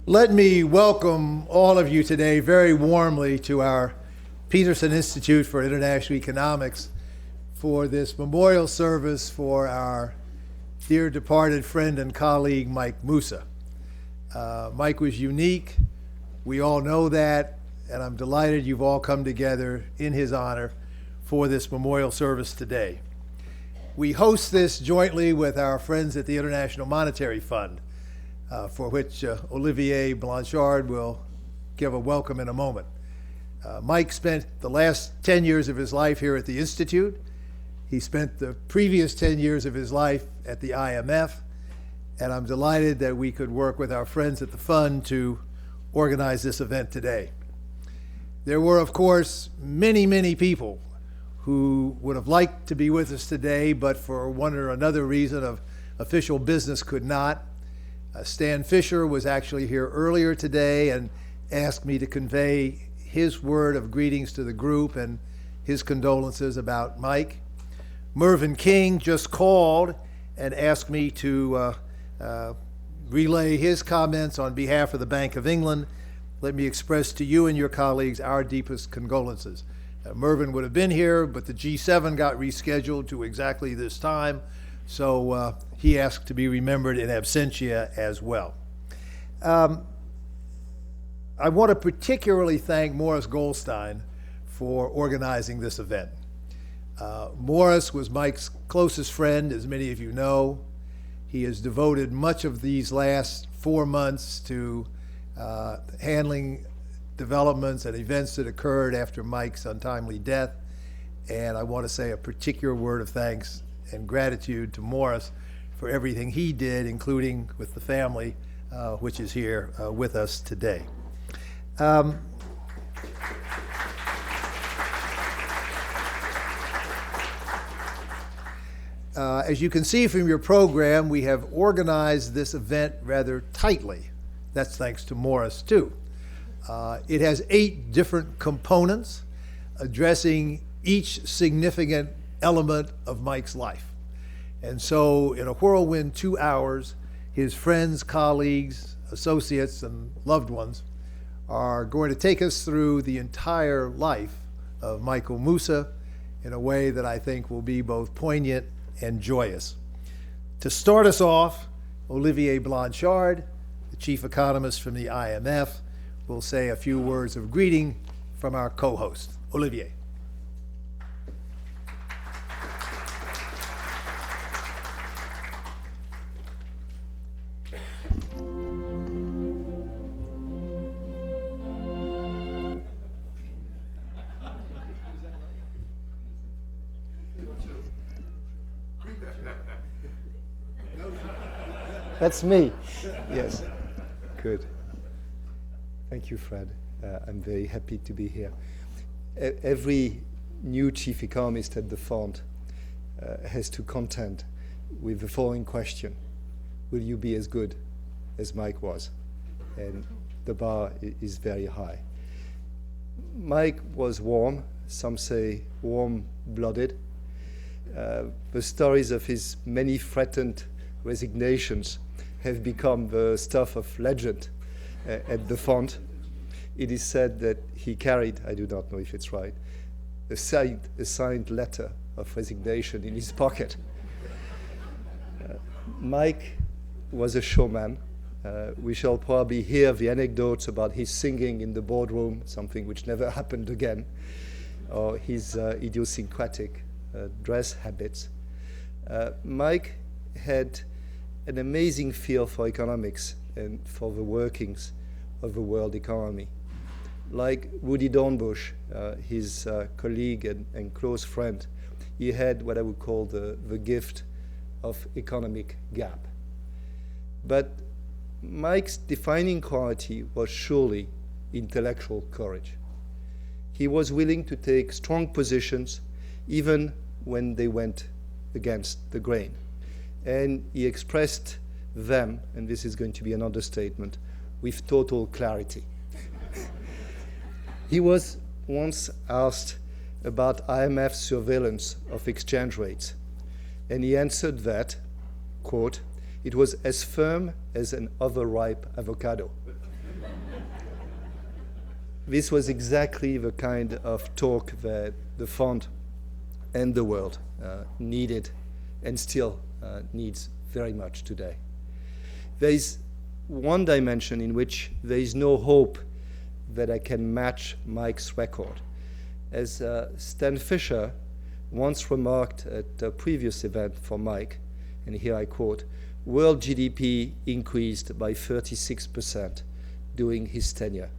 Let me welcome all of you today very warmly to our Peterson Institute for International Economics for this memorial service for our dear departed friend and colleague, Mike Mussa. Mike was unique. We all know that, and I'm delighted you've all come together in his honor for this memorial service today. We host this jointly with our friends at the International Monetary Fund, for which Olivier Blanchard will give a welcome in a moment. Mike spent the last 10 years of his life here at the Institute. He spent the previous 10 years of his life at the IMF, and I'm delighted that we could work with our friends at the fund to organize this event today. There were, of course, many, many people who would have liked to be with us today, but for one or another reason of official business could not. Stan Fisher was actually here earlier today and asked me to convey his word of greetings to the group and his condolences about Mike. Mervyn King just called and asked me to relay his comments on behalf of the Bank of England. Let me express to you and your colleagues our deepest condolences. Mervyn would have been here, but the G7 got rescheduled to exactly this time, so he asked to be remembered in absentia as well. I want to particularly thank Morris Goldstein for organizing this event. Morris was Mike's closest friend, as many of you know. He has devoted much of these last 4 months to handling developments and events that occurred after Mike's untimely death. And I want to say a particular word of thanks and gratitude to Morris for everything he did, including with the family, which is here with us today. As you can see from your program, we have organized this event rather tightly. That's thanks to Morris, too. It has 8 different components addressing each significant element of Mike's life. And so in a whirlwind 2 hours, his friends, colleagues, associates, and loved ones are going to take us through the entire life of Michael Mussa in a way that I think will be both poignant and joyous. To start us off, Olivier Blanchard, the chief economist from the IMF, will say a few words of greeting from our co-host. Olivier. That's me. Yes. Good. Thank you, Fred. I'm very happy to be here. Every new chief economist at the fund has to contend with the following question: will you be as good as Mike was? And the bar is very high. Mike was warm, some say warm-blooded. The stories of his many threatened resignations have become the stuff of legend at the fund. It is said that he carried, I do not know if it's right, a signed letter of resignation in his pocket. Mike was a showman. We shall probably hear the anecdotes about his singing in the boardroom, something which never happened again, or his idiosyncratic dress habits. Mike had an amazing feel for economics and for the workings of the world economy. Like Woody Dornbush, his colleague and close friend, he had what I would call the gift of economic gap. But Mike's defining quality was surely intellectual courage. He was willing to take strong positions even when they went against the grain. And he expressed them, and this is going to be an understatement, with total clarity. He was once asked about IMF surveillance of exchange rates, and he answered that, quote, "It was as firm as an overripe avocado." this was exactly the kind of talk that the fund and the world needed and still needs very much today. There is one dimension in which there is no hope that I can match Mike's record. As Stan Fisher once remarked at a previous event for Mike, and here I quote, "World GDP increased by 36% during his tenure."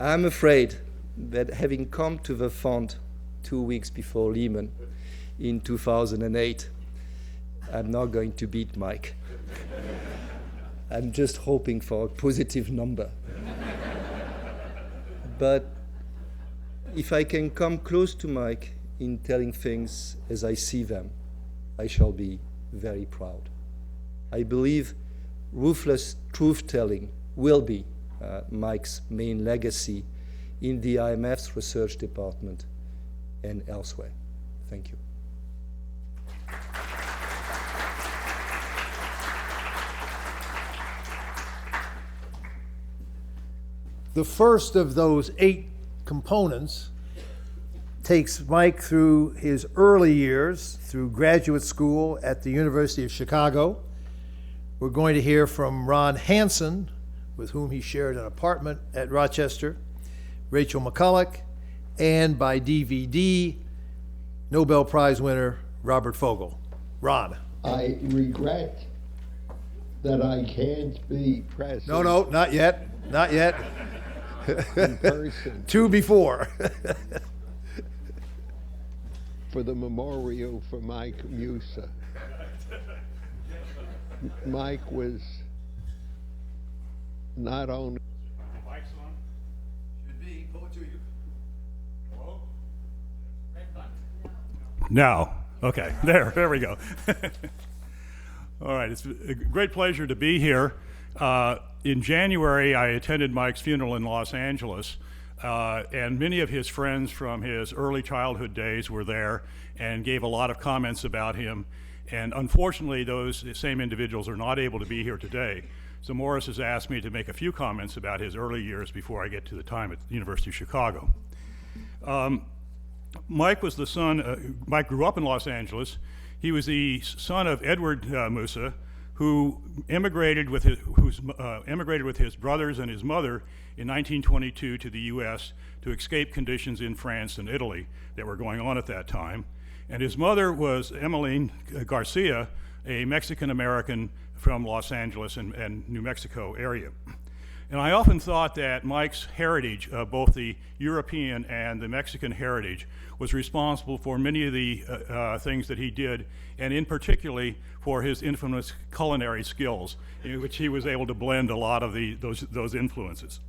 I'm afraid that having come to the fund 2 weeks before Lehman in 2008, I'm not going to beat Mike. I'm just hoping for a positive number. But if I can come close to Mike in telling things as I see them, I shall be very proud. I believe ruthless truth-telling will be Mike's main legacy in the IMF's research department and elsewhere. Thank you. The first of those 8 components takes Mike through his early years, through graduate school at the University of Chicago. We're going to hear from Ron Hansen, with whom he shared an apartment at Rochester, Rachel McCulloch, and by DVD, Nobel Prize winner Robert Fogel. Ron. I regret that I can't be present. No, not yet. Not yet. In person 2 before. for the memorial for Mike Musa. Mike was not only Mike's on. Should be. Pull it to you. Hello? Now, okay, there we go. All right, it's a great pleasure to be here. In January, I attended Mike's funeral in Los Angeles, and many of his friends from his early childhood days were there and gave a lot of comments about him. And unfortunately, those same individuals are not able to be here today. So Morris has asked me to make a few comments about his early years before I get to the time at the University of Chicago. Mike was the son, Mike grew up in Los Angeles. He was the son of Edward Musa, who emigrated with his brothers and his mother in 1922 to the U.S. to escape conditions in France and Italy that were going on at that time. And his mother was Emmeline Garcia, a Mexican-American from Los Angeles and New Mexico area. And I often thought that Mike's heritage, both the European and the Mexican heritage, was responsible for many of the things that he did, and in particularly for his infamous culinary skills, in which he was able to blend a lot of those influences.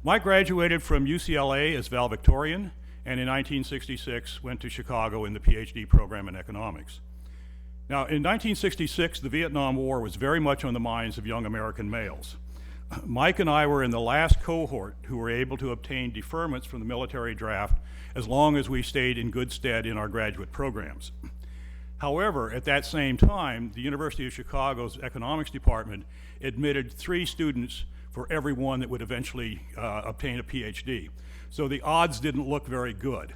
Mike graduated from UCLA as valedictorian, and in 1966 went to Chicago in the PhD program in economics. Now, in 1966, the Vietnam War was very much on the minds of young American males. Mike and I were in the last cohort who were able to obtain deferments from the military draft as long as we stayed in good stead in our graduate programs. However, at that same time, the University of Chicago's economics department admitted 3 students for every one that would eventually obtain a PhD. So the odds didn't look very good.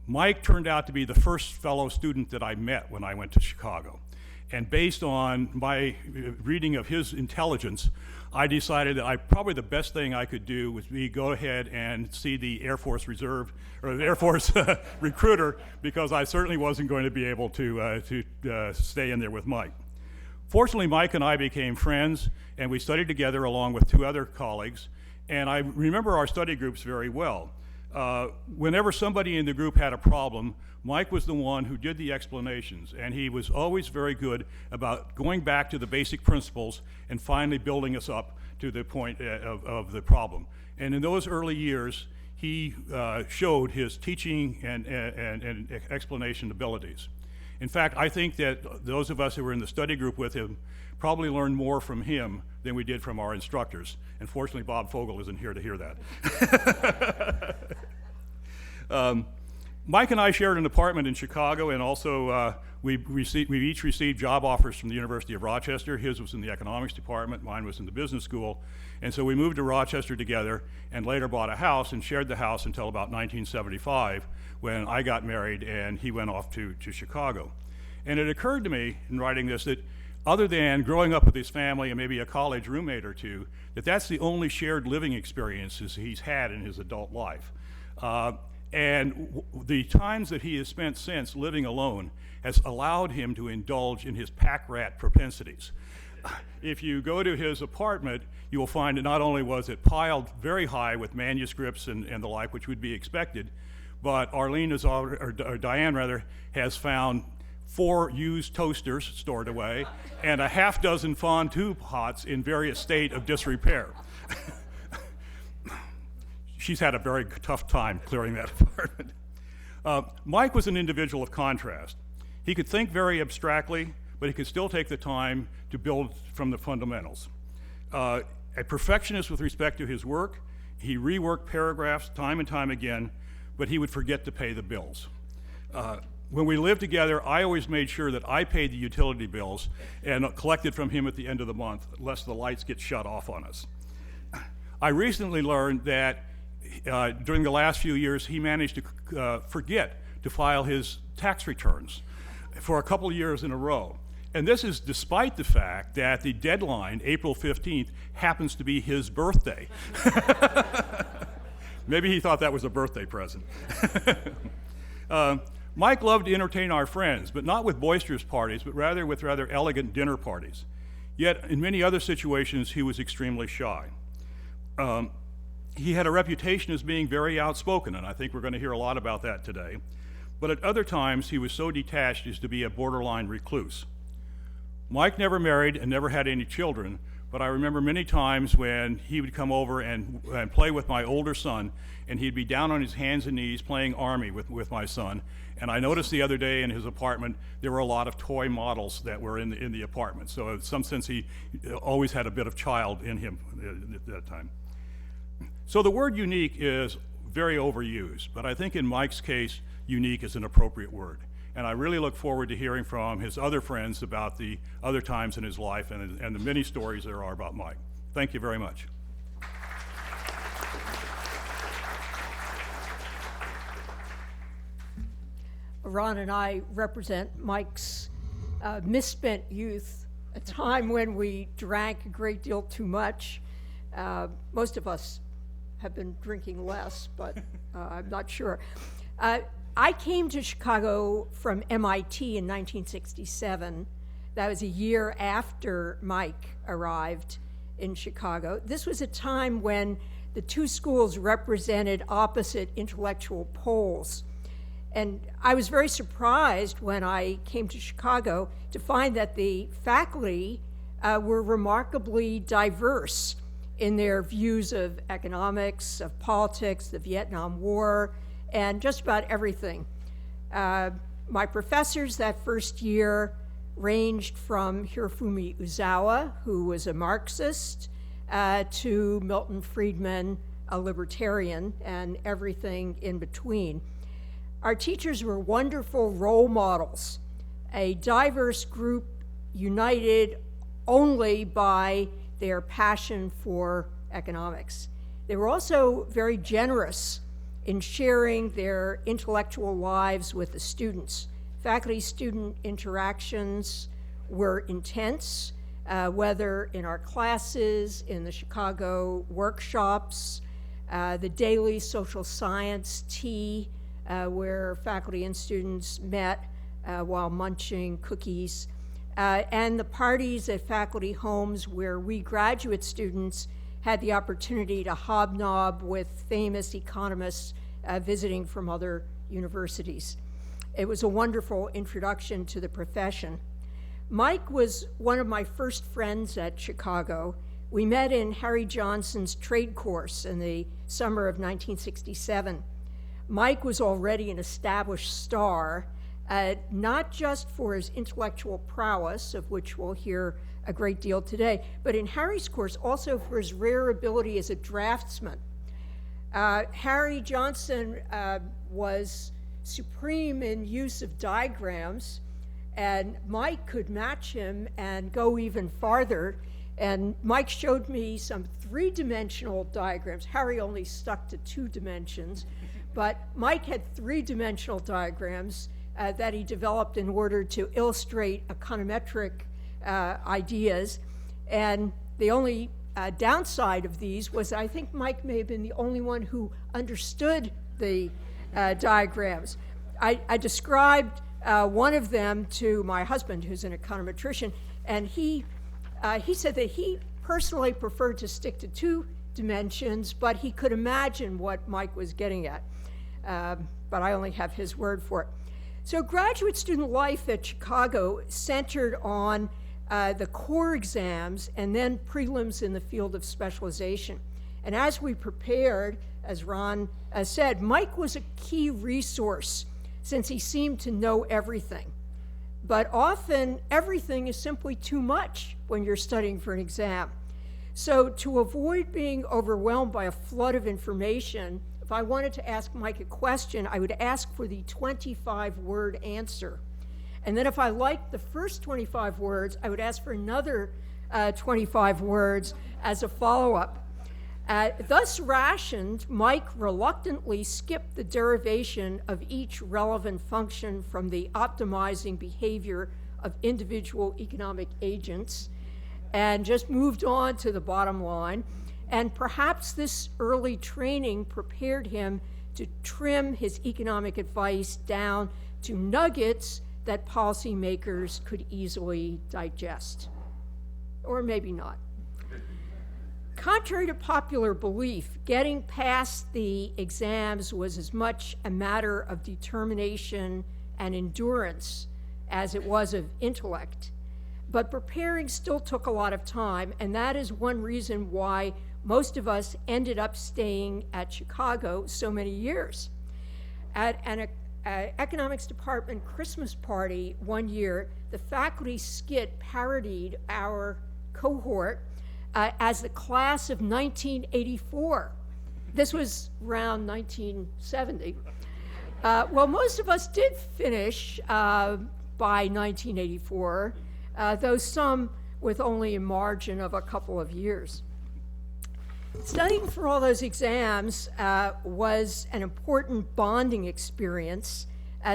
Mike turned out to be the first fellow student that I met when I went to Chicago. And based on my reading of his intelligence, I decided that probably the best thing I could do was go ahead and see the Air Force Reserve, or the Air Force recruiter, because I certainly wasn't going to be able to stay in there with Mike. Fortunately, Mike and I became friends, and we studied together along with 2 other colleagues, and I remember our study groups very well. Whenever somebody in the group had a problem, Mike was the one who did the explanations, and he was always very good about going back to the basic principles and finally building us up to the point of the problem. And in those early years, he showed his teaching and explanation abilities. In fact, I think that those of us who were in the study group with him probably learned more from him than we did from our instructors. And fortunately, Bob Fogel isn't here to hear that. Mike and I shared an apartment in Chicago, and also we each received job offers from the University of Rochester. His was in the economics department, mine was in the business school. And so we moved to Rochester together and later bought a house and shared the house until about 1975 when I got married and he went off to Chicago. And it occurred to me in writing this that other than growing up with his family and maybe a college roommate or two, that's the only shared living experiences he's had in his adult life. And the times that he has spent since living alone has allowed him to indulge in his pack rat propensities. If you go to his apartment, you will find that not only was it piled very high with manuscripts and the like, which would be expected, but Diane rather, has found 4 used toasters stored away and a half dozen fondue pots in various state of disrepair. She's had a very tough time clearing that apartment. Mike was an individual of contrast. He could think very abstractly, but he could still take the time to build from the fundamentals. A perfectionist with respect to his work, he reworked paragraphs time and time again, but he would forget to pay the bills. When we lived together, I always made sure that I paid the utility bills and collected from him at the end of the month, lest the lights get shut off on us. I recently learned that during the last few years, he managed to forget to file his tax returns for a couple of years in a row. And this is despite the fact that the deadline, April 15th, happens to be his birthday. Maybe he thought that was a birthday present. Mike loved to entertain our friends, but not with boisterous parties, but rather with rather elegant dinner parties. Yet, in many other situations, he was extremely shy. He had a reputation as being very outspoken, and I think we're going to hear a lot about that today. But at other times, he was so detached as to be a borderline recluse. Mike never married and never had any children, but I remember many times when he would come over and play with my older son, and he'd be down on his hands and knees playing Army with my son. And I noticed the other day in his apartment, there were a lot of toy models that were in the apartment. So in some sense, he always had a bit of child in him at that time. So the word unique is very overused, but I think in Mike's case, unique is an appropriate word. And I really look forward to hearing from his other friends about the other times in his life and the many stories there are about Mike. Thank you very much. Ron and I represent Mike's misspent youth, a time when we drank a great deal too much. Most of us have been drinking less, but I'm not sure. I came to Chicago from MIT in 1967. That was a year after Mike arrived in Chicago. This was a time when the two schools represented opposite intellectual poles. And I was very surprised when I came to Chicago to find that the faculty were remarkably diverse in their views of economics, of politics, the Vietnam War, and just about everything. My professors that first year ranged from Hirofumi Uzawa, who was a Marxist, to Milton Friedman, a libertarian, and everything in between. Our teachers were wonderful role models, a diverse group united only by their passion for economics. They were also very generous in sharing their intellectual lives with the students. Faculty-student interactions were intense, whether in our classes, in the Chicago workshops, the daily social science tea, where faculty and students met while munching cookies, and the parties at faculty homes where we graduate students had the opportunity to hobnob with famous economists visiting from other universities. It was a wonderful introduction to the profession. Mike was one of my first friends at Chicago. We met in Harry Johnson's trade course in the summer of 1967. Mike was already an established star, not just for his intellectual prowess, of which we'll hear a great deal today, but in Harry's course also for his rare ability as a draftsman. Harry Johnson was supreme in use of diagrams, and Mike could match him and go even farther. And Mike showed me some three-dimensional diagrams. Harry only stuck to 2 dimensions, but Mike had 3-dimensional diagrams that he developed in order to illustrate econometric ideas. And the only downside of these was I think Mike may have been the only one who understood the diagrams. I described one of them to my husband, who's an econometrician, and he said that he personally preferred to stick to 2 dimensions, but he could imagine what Mike was getting at. But I only have his word for it. So graduate student life at Chicago centered on the core exams and then prelims in the field of specialization. And as we prepared, as Ron said, Mike was a key resource since he seemed to know everything. But often everything is simply too much when you're studying for an exam. So to avoid being overwhelmed by a flood of information, if I wanted to ask Mike a question, I would ask for the 25-word answer. And then if I liked the first 25 words, I would ask for another 25 words as a follow-up. Thus rationed, Mike reluctantly skipped the derivation of each relevant function from the optimizing behavior of individual economic agents and just moved on to the bottom line. And perhaps this early training prepared him to trim his economic advice down to nuggets that policymakers could easily digest. Or maybe not. Contrary to popular belief, getting past the exams was as much a matter of determination and endurance as it was of intellect. But preparing still took a lot of time, and that is one reason why most of us ended up staying at Chicago so many years. At an economics department Christmas party one year, the faculty skit parodied our cohort as the class of 1984. This was around 1970. Well, most of us did finish by 1984, though some with only a margin of a couple of years. Studying for all those exams was an important bonding experience,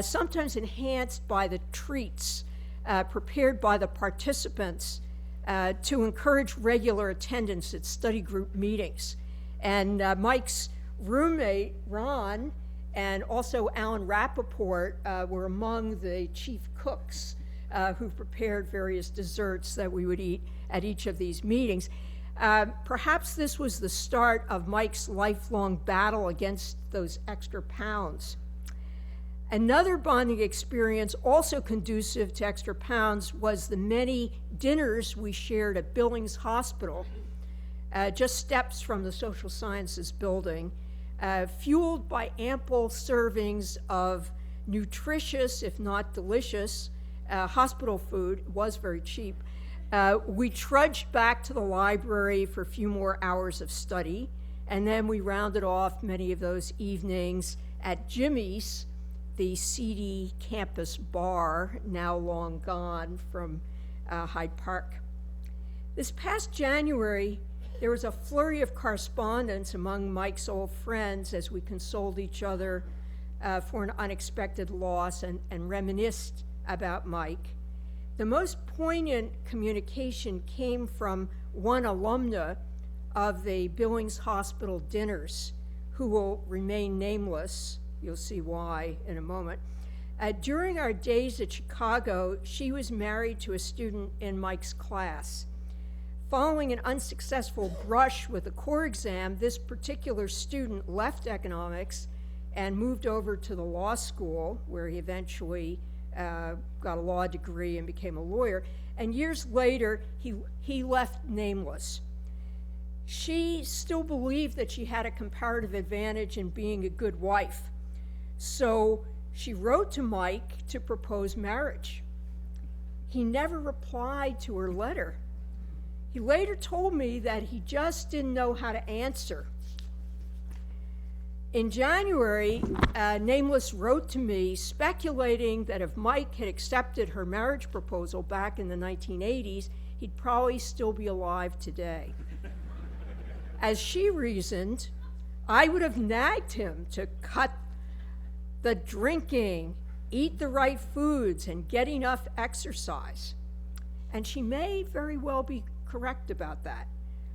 sometimes enhanced by the treats prepared by the participants to encourage regular attendance at study group meetings. And Mike's roommate, Ron, and also Alan Rappaport were among the chief cooks who prepared various desserts that we would eat at each of these meetings. Perhaps this was the start of Mike's lifelong battle against those extra pounds. Another bonding experience also conducive to extra pounds was the many dinners we shared at Billings Hospital, just steps from the social sciences building, fueled by ample servings of nutritious, if not delicious, hospital food. It was very cheap. We trudged back to the library for a few more hours of study, and then we rounded off many of those evenings at Jimmy's, the seedy campus bar, now long gone from Hyde Park. This past January, there was a flurry of correspondence among Mike's old friends as we consoled each other for an unexpected loss and reminisced about Mike. The most poignant communication came from one alumna of the Billings Hospital dinners, who will remain nameless. You'll see why in a moment. During our days at Chicago, she was married to a student in Mike's class. Following an unsuccessful brush with the core exam, this particular student left economics and moved over to the law school, where he eventually got a law degree and became a lawyer. And years later, he left nameless. She still believed that she had a comparative advantage in being a good wife. So she wrote to Mike to propose marriage. He never replied to her letter. He later told me that he just didn't know how to answer. In January, Nameless wrote to me speculating that if Mike had accepted her marriage proposal back in the 1980s, he'd probably still be alive today. As she reasoned, I would have nagged him to cut the drinking, eat the right foods, and get enough exercise. And she may very well be correct about that.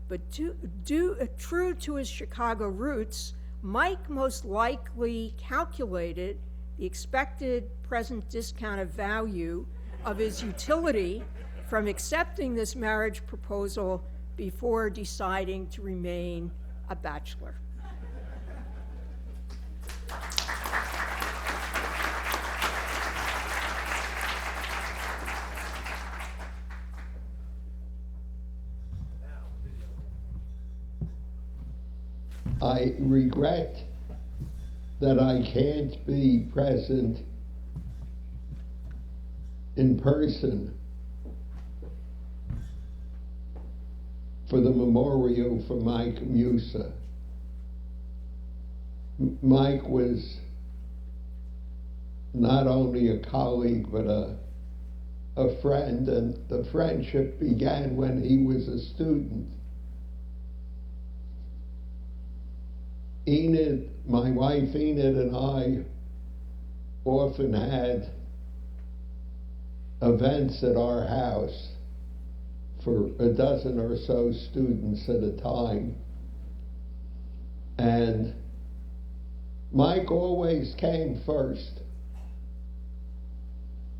But true to his Chicago roots, Mike most likely calculated the expected present discounted value of his utility from accepting this marriage proposal before deciding to remain a bachelor. I regret that I can't be present in person for the memorial for Mike Musa. Mike was not only a colleague but a friend, and the friendship began when he was a student. Enid, my wife Enid, and I often had events at our house for a dozen or so students at a time. And Mike always came first.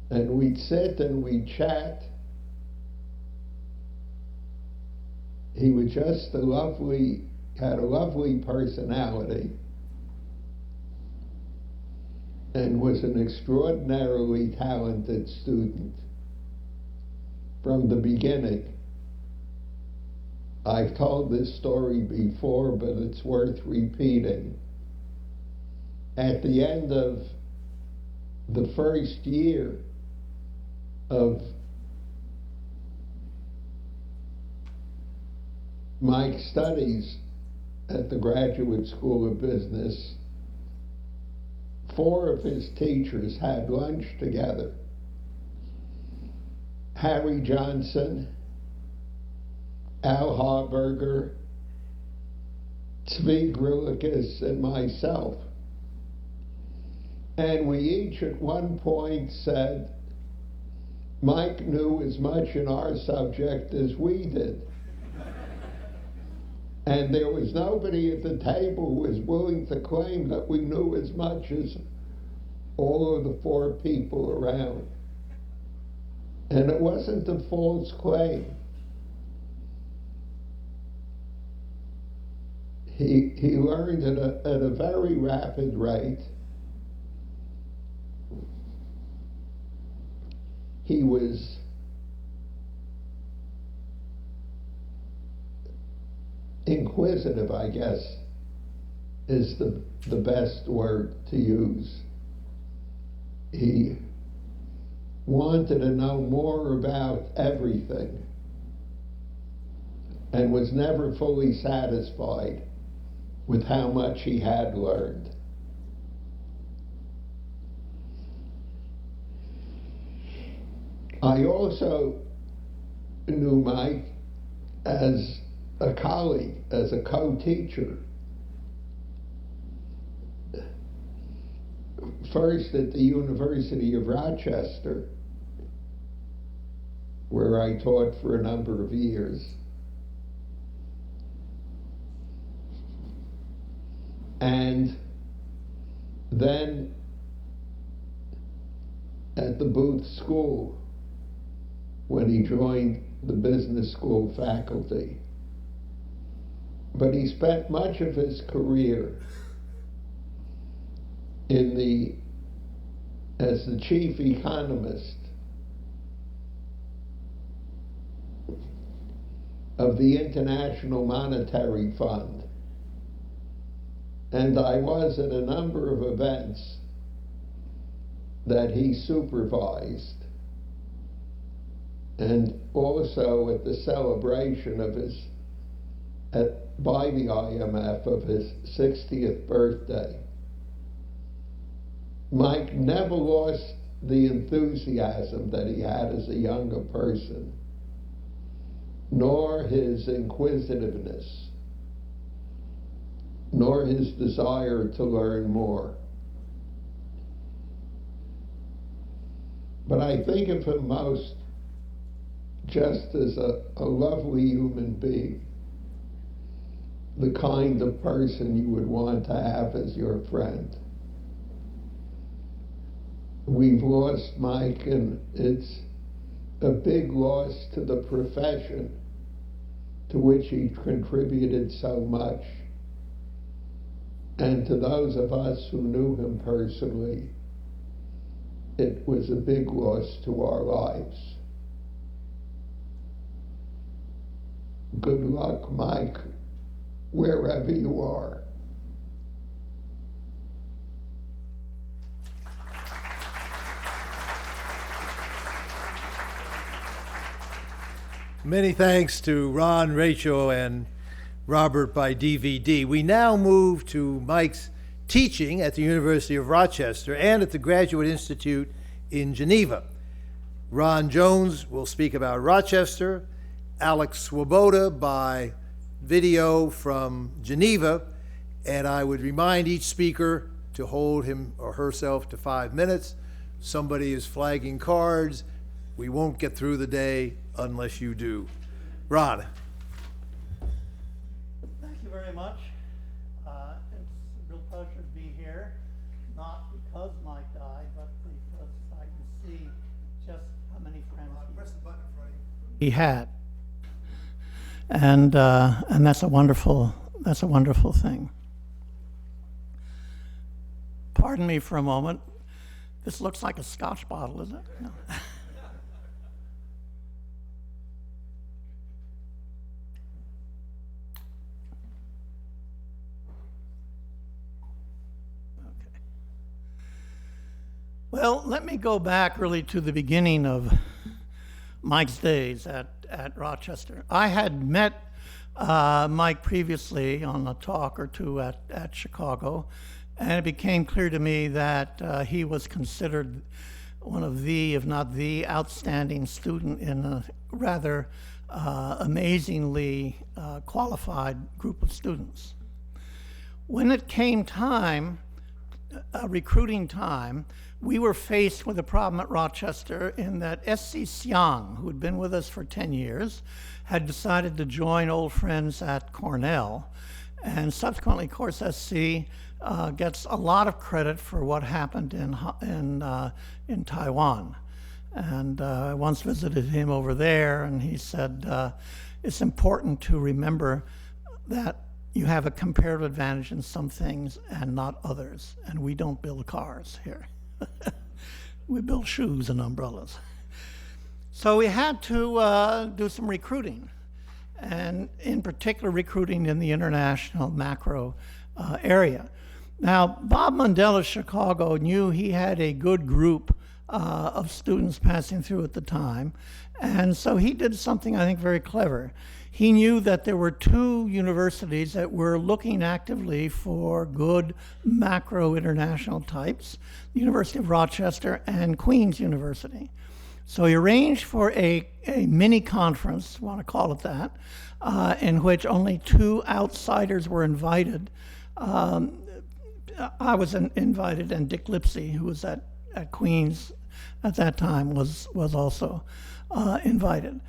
And we'd sit and we'd chat. He was just had a lovely personality and was an extraordinarily talented student from the beginning. I've told this story before, but it's worth repeating. At the end of the first year of Mike's studies at the Graduate School of Business, 4 of his teachers had lunch together. Harry Johnson, Al Harberger, Tzvi Grulikas, and myself. And we each at one point said, Mike knew as much in our subject as we did. And there was nobody at the table who was willing to claim that we knew as much as all of the 4 people around. And it wasn't a false claim. He learned at a very rapid rate. He was inquisitive, I guess, is the best word to use. He wanted to know more about everything and was never fully satisfied with how much he had learned. I also knew Mike as a colleague, as a co-teacher. First at the University of Rochester, where I taught for a number of years. And then at the Booth School, when he joined the business school faculty. But he spent much of his career as the chief economist of the International Monetary Fund. And I was at a number of events that he supervised, and also at the celebration of his by the IMF of his 60th birthday. Mike never lost the enthusiasm that he had as a younger person, nor his inquisitiveness, nor his desire to learn more. But I think of him most just as a lovely human being, the kind of person you would want to have as your friend. We've lost Mike, and it's a big loss to the profession to which he contributed so much, and to those of us who knew him personally, it was a big loss to our lives. Good luck, Mike, wherever you are. Many thanks to Ron, Rachel, and Robert by DVD. We now move to Mike's teaching at the University of Rochester and at the Graduate Institute in Geneva. Ron Jones will speak about Rochester, Alex Swoboda by video from Geneva, and I would remind each speaker to hold him or herself to 5 minutes. Somebody is flagging cards. We won't get through the day unless you do. Ron. Thank you very much. It's a real pleasure to be here, not because Mike died, but because I can see just how many friends he had. And that's a wonderful thing. Pardon me for a moment. This looks like a Scotch bottle, isn't it? No. Well, let me go back really to the beginning of Mike's days at Rochester. I had met Mike previously on a talk or two at Chicago, and it became clear to me that he was considered one of the, if not the, outstanding student in a rather amazingly qualified group of students. When it came time, recruiting time, we were faced with a problem at Rochester in that S.C. Siang, who had been with us for 10 years, had decided to join old friends at Cornell. And subsequently, of course, S.C. Gets a lot of credit for what happened in Taiwan. And I once visited him over there, and he said, it's important to remember that you have a comparative advantage in some things and not others. And we don't build cars here. We build shoes and umbrellas. So we had to do some recruiting, and in particular recruiting in the international macro area. Now, Bob Mundell of Chicago knew he had a good group of students passing through at the time, and so he did something I think very clever. He knew that there were two universities that were looking actively for good macro international types, the University of Rochester and Queen's University. So he arranged for a mini conference, want to call it that, in which only two outsiders were invited. I was invited, and Dick Lipsey, who was at Queen's at that time, was also invited.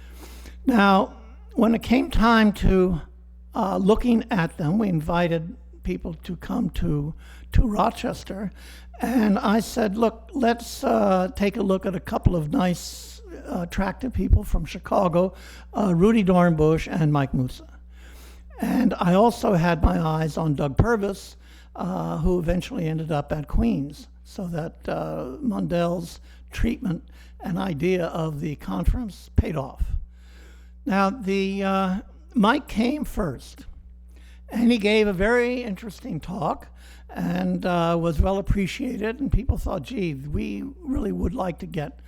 Now, when it came time to looking at them, we invited people to come to Rochester, and I said, look, let's take a look at a couple of nice, attractive people from Chicago, Rudy Dornbush and Mike Mussa. And I also had my eyes on Doug Purvis, who eventually ended up at Queen's, so that Mundell's treatment and idea of the conference paid off. Now, Mike came first, and he gave a very interesting talk and was well appreciated, and people thought, gee, we really would like to get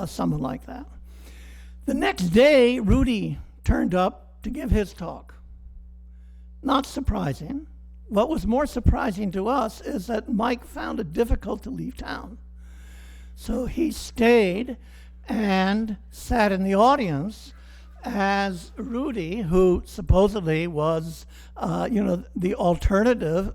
someone like that. The next day, Rudy turned up to give his talk, not surprising. What was more surprising to us is that Mike found it difficult to leave town. So he stayed and sat in the audience as Rudy, who supposedly was, the alternative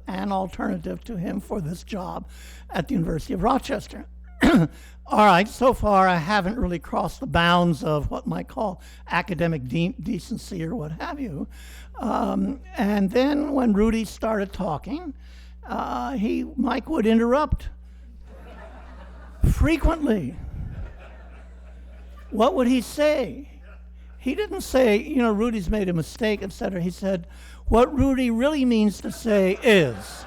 to him for this job at the University of Rochester. All right, so far I haven't really crossed the bounds of what might call academic decency or what have you. And then when Rudy started talking, Mike would interrupt frequently. What would he say? He didn't say, Rudy's made a mistake, etc. He said, what Rudy really means to say is.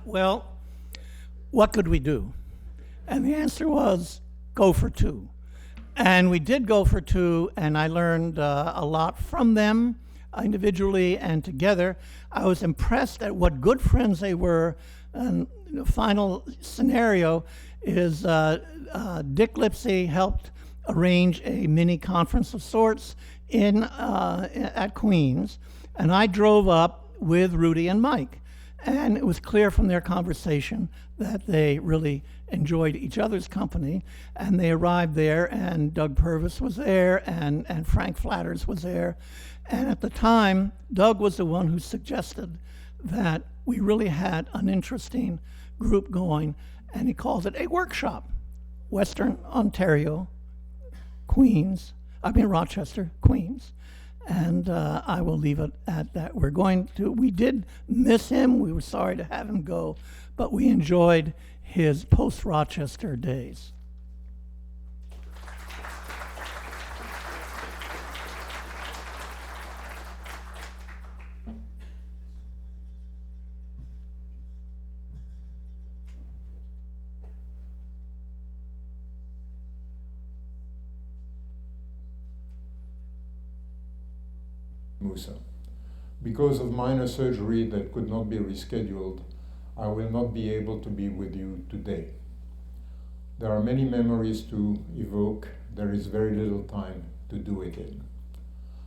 Well, what could we do? And the answer was, go for two. And we did go for two, and I learned a lot from them, individually and together. I was impressed at what good friends they were. And the final scenario is Dick Lipsey helped arrange a mini conference of sorts at Queens, and I drove up with Rudy and Mike. And it was clear from their conversation that they really enjoyed each other's company. And they arrived there, and Doug Purvis was there, and Frank Flatters was there. And at the time, Doug was the one who suggested that we really had an interesting group going, and he called it a workshop. Western Ontario, Rochester, Queens. And I will leave it at that. We did miss him. We were sorry to have him go, but we enjoyed his post-Rochester days. Musa. Because of minor surgery that could not be rescheduled, I will not be able to be with you today. There are many memories to evoke. There is very little time to do it in.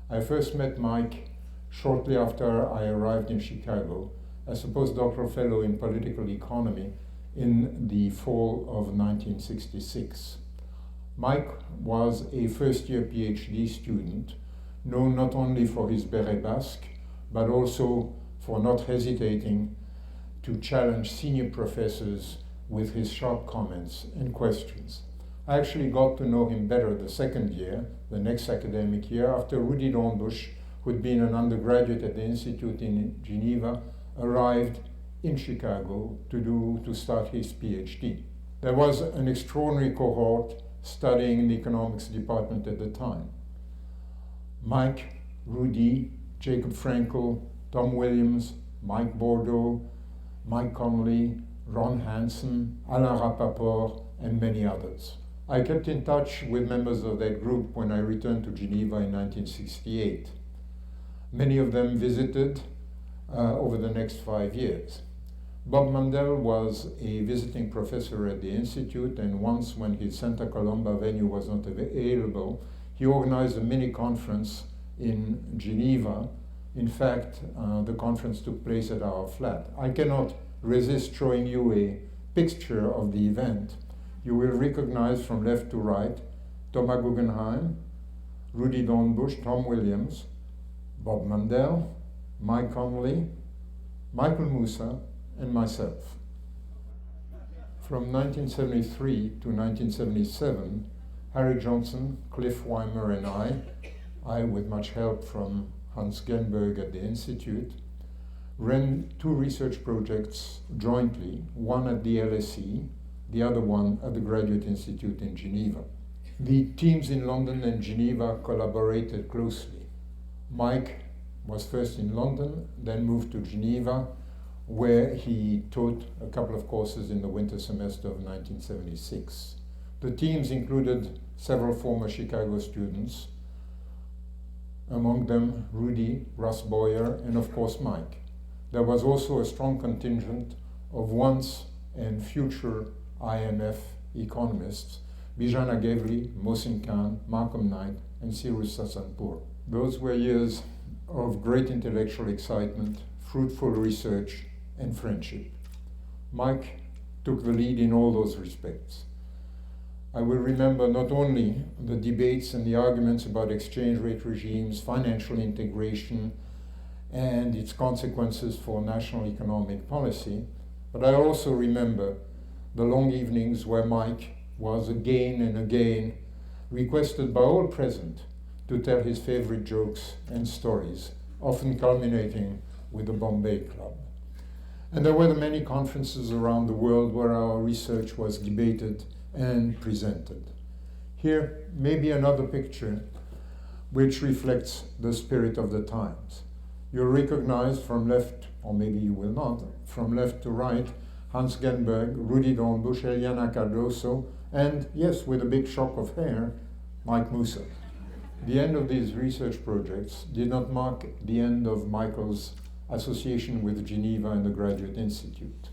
I first met Mike shortly after I arrived in Chicago as a postdoctoral fellow in political economy in the fall of 1966. Mike was a first-year PhD student, known not only for his beret basque, but also for not hesitating to challenge senior professors with his sharp comments and questions. I actually got to know him better the second year, the next academic year, after Rudy Dornbusch, who had been an undergraduate at the Institute in Geneva, arrived in Chicago to start his PhD. There was an extraordinary cohort studying in the economics department at the time. Mike, Rudy, Jacob Frankel, Tom Williams, Mike Bordeaux, Mike Connolly, Ron Hansen, Alain Rappaport, and many others. I kept in touch with members of that group when I returned to Geneva in 1968. Many of them visited over the next 5 years. Bob Mandel was a visiting professor at the Institute, and once when his Santa Colomba venue was not available, he organized a mini conference in Geneva. In fact, the conference took place at our flat. I cannot resist showing you a picture of the event. You will recognize from left to right Thomas Guggenheim, Rudy Dornbusch, Tom Williams, Bob Mandel, Mike Connolly, Michael Mussa, and myself. From 1973 to 1977, Harry Johnson, Cliff Weimer, and I with much help from Hans Genberg at the Institute, ran 2 research projects jointly, one at the LSE, the other one at the Graduate Institute in Geneva. The teams in London and Geneva collaborated closely. Mike was first in London, then moved to Geneva, where he taught a couple of courses in the winter semester of 1976. The teams included several former Chicago students, among them Rudy, Russ Boyer, and of course Mike. There was also a strong contingent of once and future IMF economists, Bijana Gevli, Mohsin Khan, Malcolm Knight, and Cyrus Sasanpour. Those were years of great intellectual excitement, fruitful research, and friendship. Mike took the lead in all those respects. I will remember not only the debates and the arguments about exchange rate regimes, financial integration, and its consequences for national economic policy, but I also remember the long evenings where Mike was again and again requested by all present to tell his favorite jokes and stories, often culminating with the Bombay Club. And there were the many conferences around the world where our research was debated and presented. Here may be another picture which reflects the spirit of the times. You'll recognize from left, or maybe you will not, from left to right, Hans Genberg, Rudi Dornbusch, Eliana Cardoso, and yes, with a big shock of hair, Mike Mussa. The end of these research projects did not mark the end of Michael's association with Geneva and the Graduate Institute.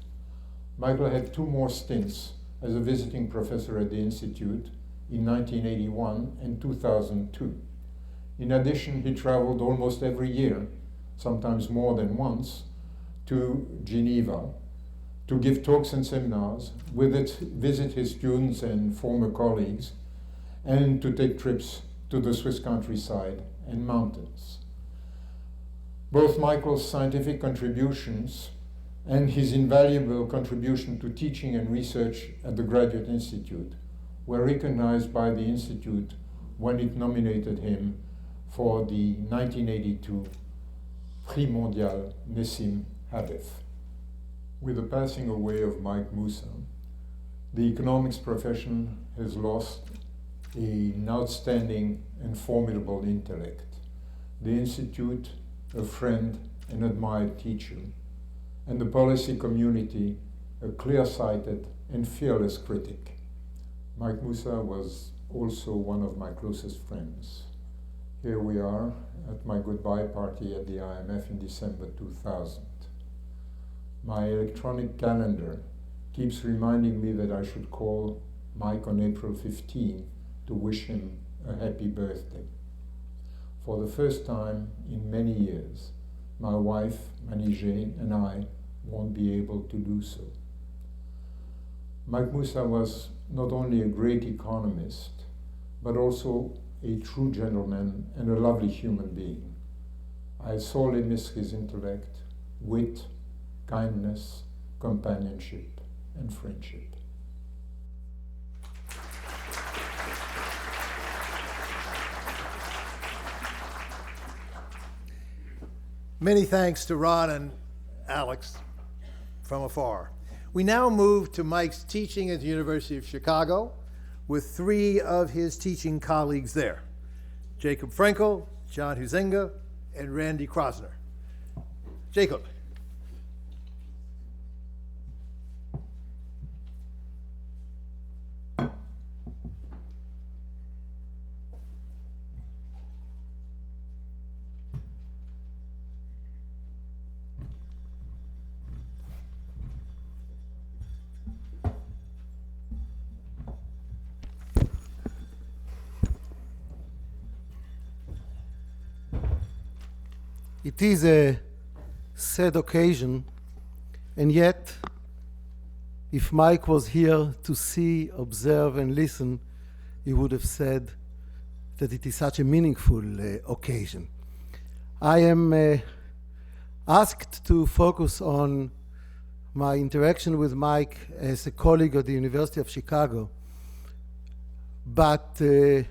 Michael had 2 more stints as a visiting professor at the Institute in 1981 and 2002. In addition, he traveled almost every year, sometimes more than once, to Geneva to give talks and seminars, visit his students and former colleagues, and to take trips to the Swiss countryside and mountains. Both Michael's scientific contributions and his invaluable contribution to teaching and research at the Graduate Institute were recognized by the Institute when it nominated him for the 1982 Prix Mondial Nessim Hadef. With the passing away of Mike Mussa, the economics profession has lost an outstanding and formidable intellect. The Institute, a friend and admired teacher, and the policy community, a clear-sighted and fearless critic. Mike Mussa was also one of my closest friends. Here we are at my goodbye party at the IMF in December 2000. My electronic calendar keeps reminding me that I should call Mike on April 15 to wish him a happy birthday. For the first time in many years, my wife, Manijé, and I won't be able to do so. Mike Mussa was not only a great economist, but also a true gentleman and a lovely human being. I sorely miss his intellect, wit, kindness, companionship, and friendship. Many thanks to Ron and Alex from afar. We now move to Mike's teaching at the University of Chicago with 3 of his teaching colleagues there: Jacob Frenkel, John Huizinga, and Randy Krosner. Jacob. It is a sad occasion, and yet, if Mike was here to see, observe, and listen, he would have said that it is such a meaningful occasion. I am asked to focus on my interaction with Mike as a colleague at the University of Chicago, but I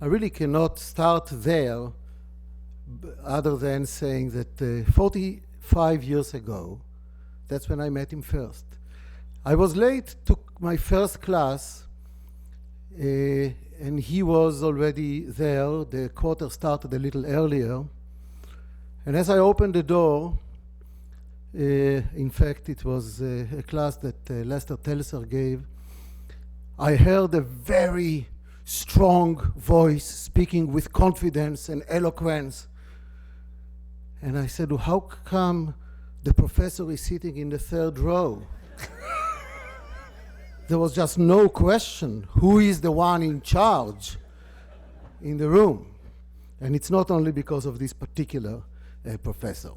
really cannot start there other than saying that 45 years ago, that's when I met him first. I was late to my first class, and he was already there. The quarter started a little earlier. And as I opened the door, in fact, it was a class that Lester Telser gave, I heard a very strong voice speaking with confidence and eloquence. And I said, well, how come the professor is sitting in the 3rd row? there was just no question who is the one in charge in the room. And it's not only because of this particular professor.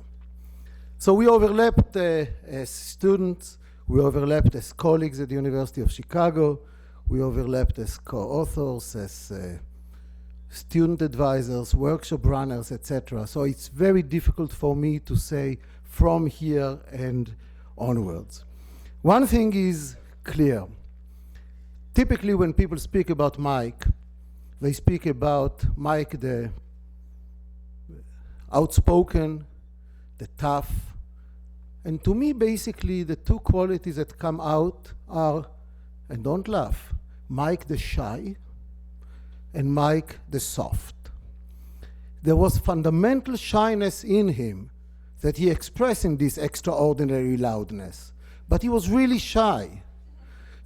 So we overlapped as students, we overlapped as colleagues at the University of Chicago, we overlapped as co-authors, as student advisors, workshop runners, etc. So it's very difficult for me to say from here and onwards. One thing is clear. Typically when people speak about Mike, they speak about Mike the outspoken, the tough, and to me basically the two qualities that come out are, and don't laugh, Mike the shy and Mike the soft. There was fundamental shyness in him that he expressed in this extraordinary loudness, but he was really shy.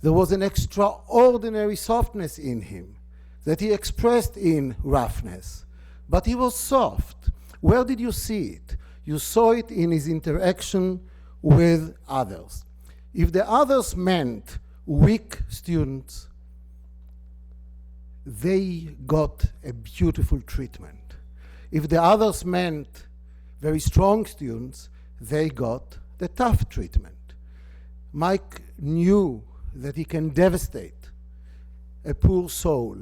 There was an extraordinary softness in him that he expressed in roughness, but he was soft. Where did you see it? You saw it in his interaction with others. If the others meant weak students, they got a beautiful treatment. If the others meant very strong students, they got the tough treatment. Mike knew that he can devastate a poor soul,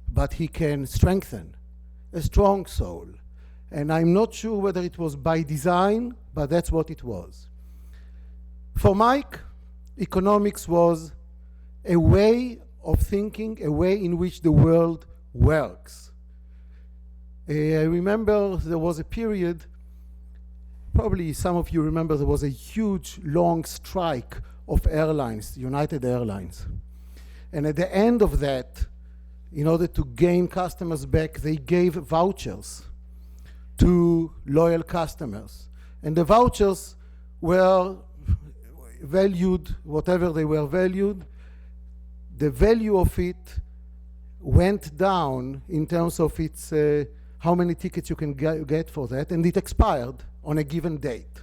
but he can strengthen a strong soul. And I'm not sure whether it was by design, but that's what it was. For Mike, economics was a way of thinking, a way in which the world works. I remember there was a period, probably some of you remember, there was a huge, long strike of airlines, United Airlines. And at the end of that, in order to gain customers back, they gave vouchers to loyal customers. And the vouchers were valued, whatever they were valued, the value of it went down in terms of its how many tickets you can get for that, and it expired on a given date.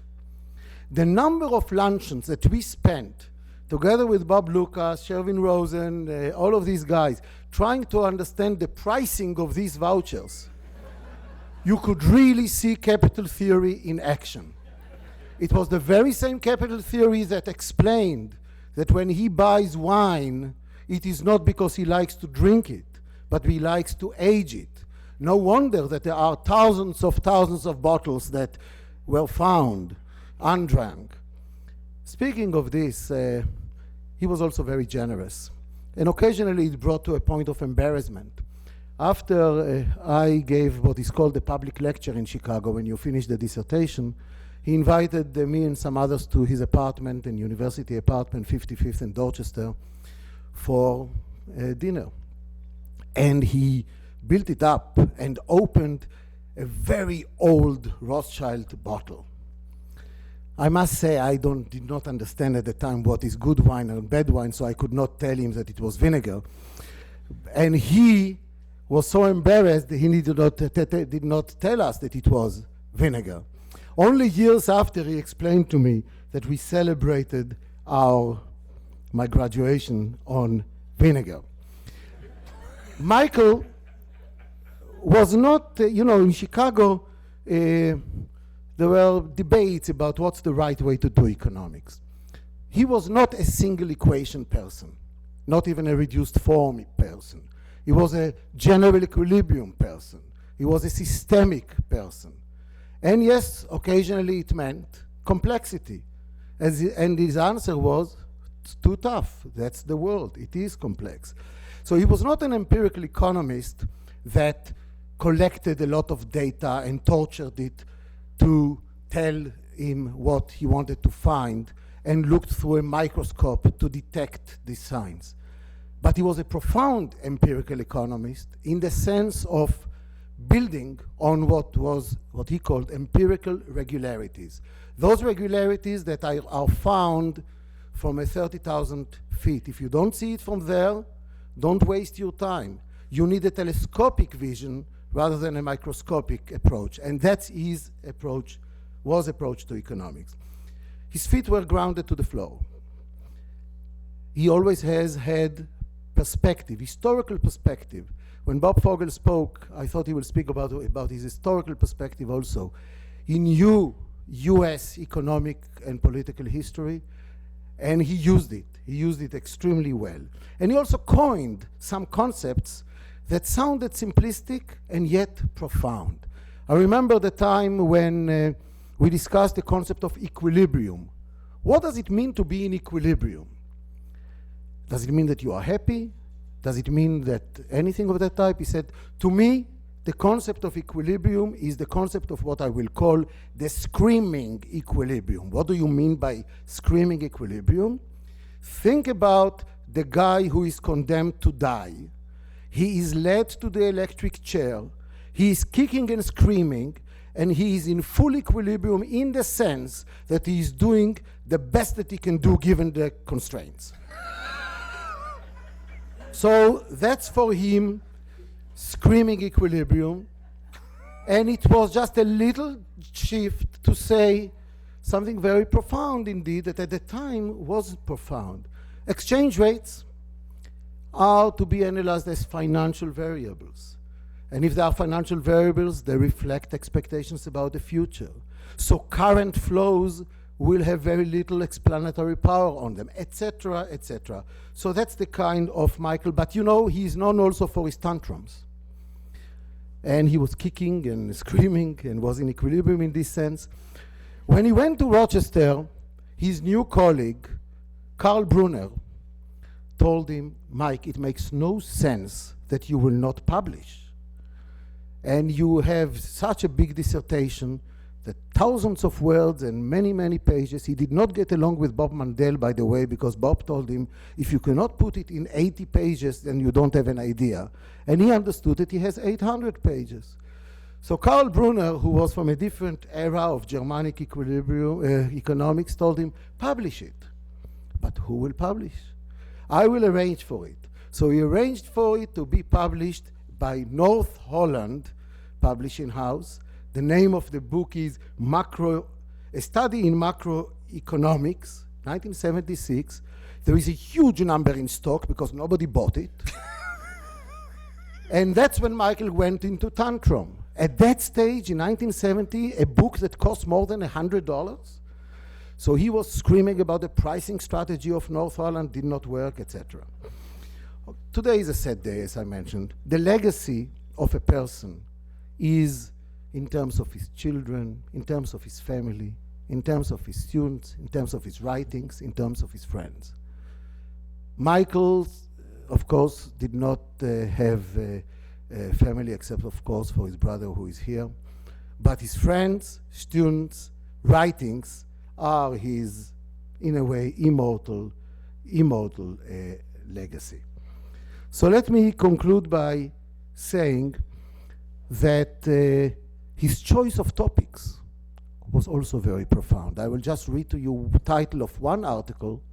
The number of luncheons that we spent together with Bob Lucas, Sherwin Rosen, all of these guys, trying to understand the pricing of these vouchers, you could really see capital theory in action. It was the very same capital theory that explained that when he buys wine, it is not because he likes to drink it, but he likes to age it. No wonder that there are thousands of bottles that were found undrank. Speaking of this, he was also very generous. And occasionally it brought to a point of embarrassment. After I gave what is called a public lecture in Chicago, when you finish the dissertation, he invited me and some others to his apartment, in University apartment, 55th and Dorchester, for dinner. And he built it up and opened a very old Rothschild bottle. I must say I did not understand at the time what is good wine and bad wine, so I could not tell him that it was vinegar. And he was so embarrassed that he did not tell us that it was vinegar. Only years after he explained to me that we celebrated my graduation on vinegar. Michael was not, in Chicago, there were debates about what's the right way to do economics. He was not a single equation person, not even a reduced form person. He was a general equilibrium person. He was a systemic person. And yes, occasionally it meant complexity. And his answer was, it's too tough. That's the world. It is complex. So he was not an empirical economist that collected a lot of data and tortured it to tell him what he wanted to find and looked through a microscope to detect these signs. But he was a profound empirical economist in the sense of building on what he called empirical regularities. Those regularities that are found from 30,000 feet. If you don't see it from there, don't waste your time. You need a telescopic vision rather than a microscopic approach. And that's his approach, was approach to economics. His feet were grounded to the floor. he always has had perspective, historical perspective. When Bob Fogel spoke, I thought he would speak about his historical perspective also. He knew US economic and political history, and he used it. He used it extremely well. And he also coined some concepts that sounded simplistic and yet profound. I remember the time when we discussed the concept of equilibrium. What does it mean to be in equilibrium? Does it mean that you are happy? Does it mean that anything of that type? He said, to me, the concept of equilibrium is the concept of what I will call the screaming equilibrium. What do you mean by screaming equilibrium? Think about the guy who is condemned to die. He is led to the electric chair. He is kicking and screaming, and he is in full equilibrium in the sense that he is doing the best that he can do given the constraints. So that's for him screaming equilibrium. And it was just a little shift to say something very profound indeed, that at the time was profound. Exchange rates are to be analyzed as financial variables. And if they are financial variables, they reflect expectations about the future. So current flows will have very little explanatory power on them, etc., etc. So that's the kind of Michael, but you know, he's known also for his tantrums. And he was kicking and screaming and was in equilibrium in this sense. When he went to Rochester, his new colleague, Karl Brunner, told him, Mike, it makes no sense that you will not publish. And you have such a big dissertation, that thousands of words and many, many pages. He did not get along with Bob Mandel, by the way, because Bob told him, if you cannot put it in 80 pages, then you don't have an idea. And he understood that he has 800 pages. So Karl Brunner, who was from a different era of Germanic equilibrium, economics, told him, publish it. But who will publish? I will arrange for it. So he arranged for it to be published by North Holland Publishing House. The name of the book is A Study in Macroeconomics, 1976. There is a huge number in stock because nobody bought it. And that's when Michael went into tantrum. At that stage, in 1970, a book that cost more than $100. So he was screaming about the pricing strategy of North Holland did not work, etc. Today is a sad day, as I mentioned. The legacy of a person is in terms of his children, in terms of his family, in terms of his students, in terms of his writings, in terms of his friends. Michael, of course, did not have a family except, of course, for his brother who is here. But his friends, students, writings are his, in a way, immortal legacy. So let me conclude by saying that his choice of topics was also very profound. I will just read to you the title of one article,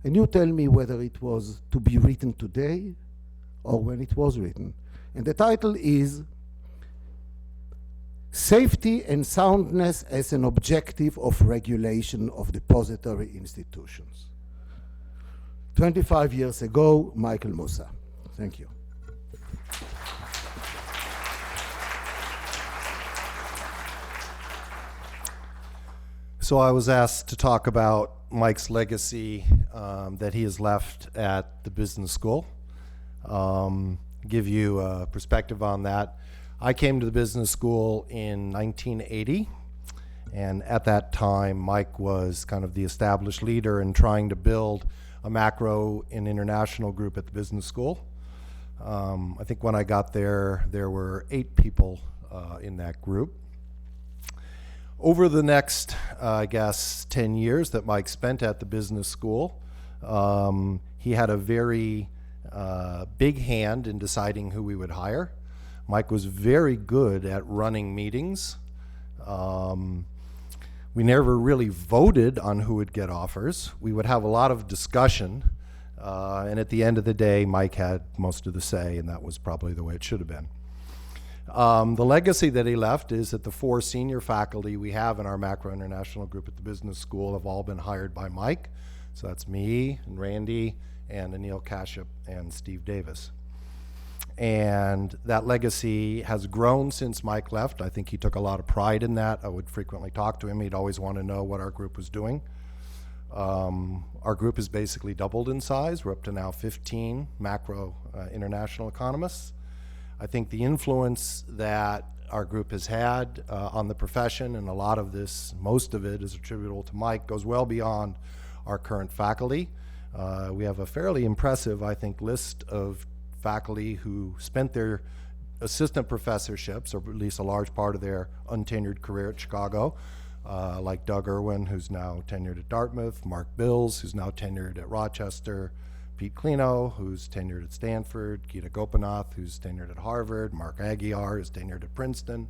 and you tell me whether it was to be written today or when it was written. And the title is Safety and Soundness as an Objective of Regulation of Depository Institutions. 25 years ago, Michael Mussa. Thank you. So I was asked to talk about Mike's legacy that he has left at the business school. Give you a perspective on that. I came to the business school in 1980, and at that time Mike was kind of the established leader in trying to build a macro and international group at the business school. I think when I got there, there were 8 people in that group. Over the next, I guess, 10 years that Mike spent at the business school, he had a very big hand in deciding who we would hire. Mike was very good at running meetings. We never really voted on who would get offers. We would have a lot of discussion, and at the end of the day, Mike had most of the say, and that was probably the way it should have been. The legacy that he left is that the 4 senior faculty we have in our macro international group at the business school have all been hired by Mike. So that's me and Randy and Anil Kashyap and Steve Davis. And that legacy has grown since Mike left. I think he took a lot of pride in that. I would frequently talk to him. He'd always want to know what our group was doing. Our group has basically doubled in size. We're up to now 15 macro international economists. I think the influence that our group has had on the profession, and a lot of this, most of it is attributable to Mike, goes well beyond our current faculty. We have a fairly impressive, I think, list of faculty who spent their assistant professorships, or at least a large part of their untenured career at Chicago, like Doug Irwin, who's now tenured at Dartmouth, Mark Bills, who's now tenured at Rochester, Pete Clino, who's tenured at Stanford, Gita Gopinath, who's tenured at Harvard, Mark Aguiar is tenured at Princeton.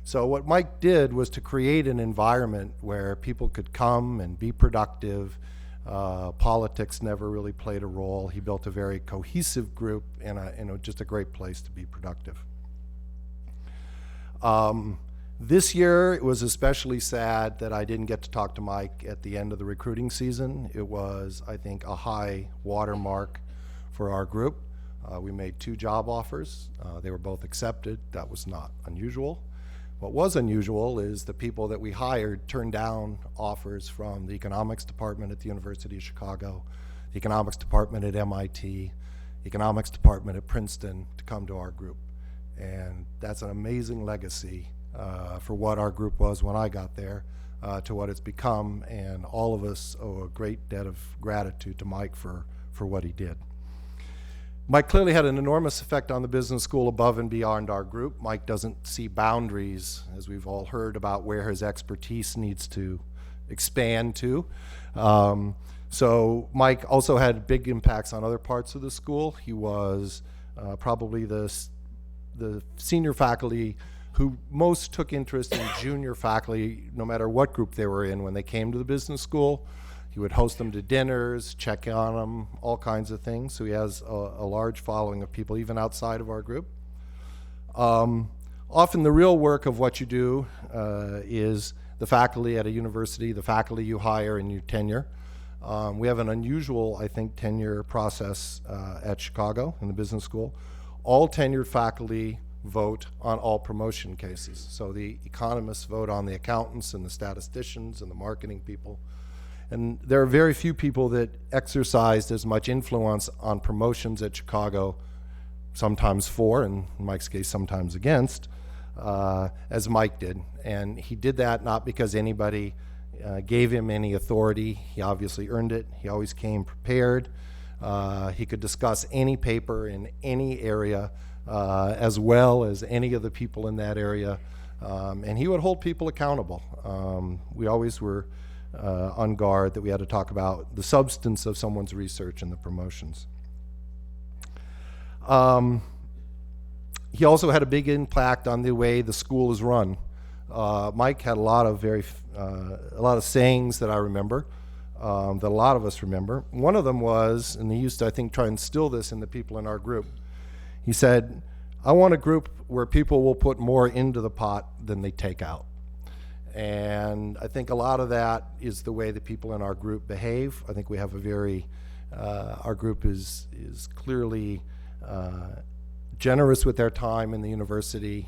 So what Mike did was to create an environment where people could come and be productive. Politics never really played a role. He built a very cohesive group and just a great place to be productive. This year, it was especially sad that I didn't get to talk to Mike at the end of the recruiting season. It was, I think, a high watermark for our group. We made 2 job offers. They were both accepted. That was not unusual. What was unusual is the people that we hired turned down offers from the economics department at the University of Chicago, the economics department at MIT, the economics department at Princeton to come to our group. And that's an amazing legacy for what our group was when I got there to what it's become, and all of us owe a great debt of gratitude to Mike for what he did. Mike clearly had an enormous effect on the business school above and beyond our group. Mike doesn't see boundaries, as we've all heard, about where his expertise needs to expand to. So Mike also had big impacts on other parts of the school. He was probably the senior faculty who most took interest in junior faculty, no matter what group they were in, when they came to the business school. He would host them to dinners, check on them, all kinds of things. So he has a large following of people even outside of our group. Often the real work of what you do is the faculty at a university, the faculty you hire and you tenure. We have an unusual, I think, tenure process at Chicago in the business school. All tenured faculty vote on all promotion cases. So the economists vote on the accountants and the statisticians and the marketing people. And there are very few people that exercised as much influence on promotions at Chicago, sometimes for, in Mike's case, sometimes against, as Mike did. And he did that not because anybody gave him any authority. He obviously earned it. He always came prepared. He could discuss any paper in any area as well as any of the people in that area. And he would hold people accountable. We always were on guard that we had to talk about the substance of someone's research and the promotions. He also had a big impact on the way the school is run. Mike had a lot of sayings that I remember, that a lot of us remember. One of them was, and he used to, I think, try and instill this in the people in our group. He said, "I want a group where people will put more into the pot than they take out." And I think a lot of that is the way the people in our group behave. I think we have a very, our group is clearly generous with their time in the university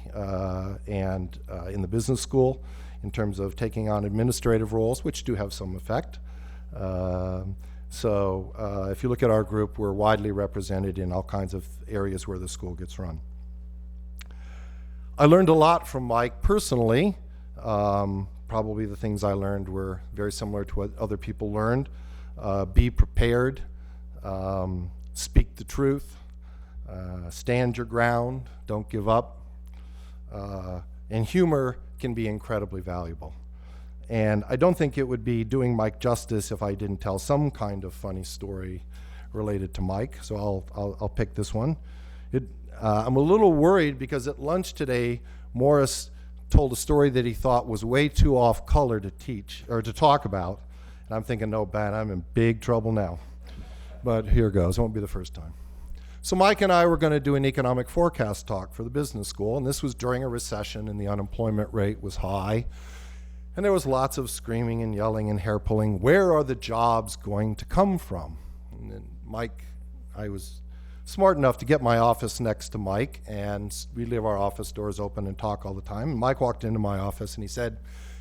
and in the business school in terms of taking on administrative roles, which do have some effect. So if you look at our group, we're widely represented in all kinds of areas where the school gets run. I learned a lot from Mike personally. Probably the things I learned were very similar to what other people learned. Be prepared, speak the truth, stand your ground, don't give up. And humor can be incredibly valuable. And I don't think it would be doing Mike justice if I didn't tell some kind of funny story related to Mike, so I'll pick this one. I'm a little worried because at lunch today, Morris told a story that he thought was way too off color to teach or to talk about. And I'm thinking, no, Ben, I'm in big trouble now. But here goes, it won't be the first time. So Mike and I were going to do an economic forecast talk for the business school, and this was during a recession and the unemployment rate was high. And there was lots of screaming and yelling and hair pulling. Where are the jobs going to come from? And then Mike, I was smart enough to get my office next to Mike, and we leave our office doors open and talk all the time. And Mike walked into my office and he said,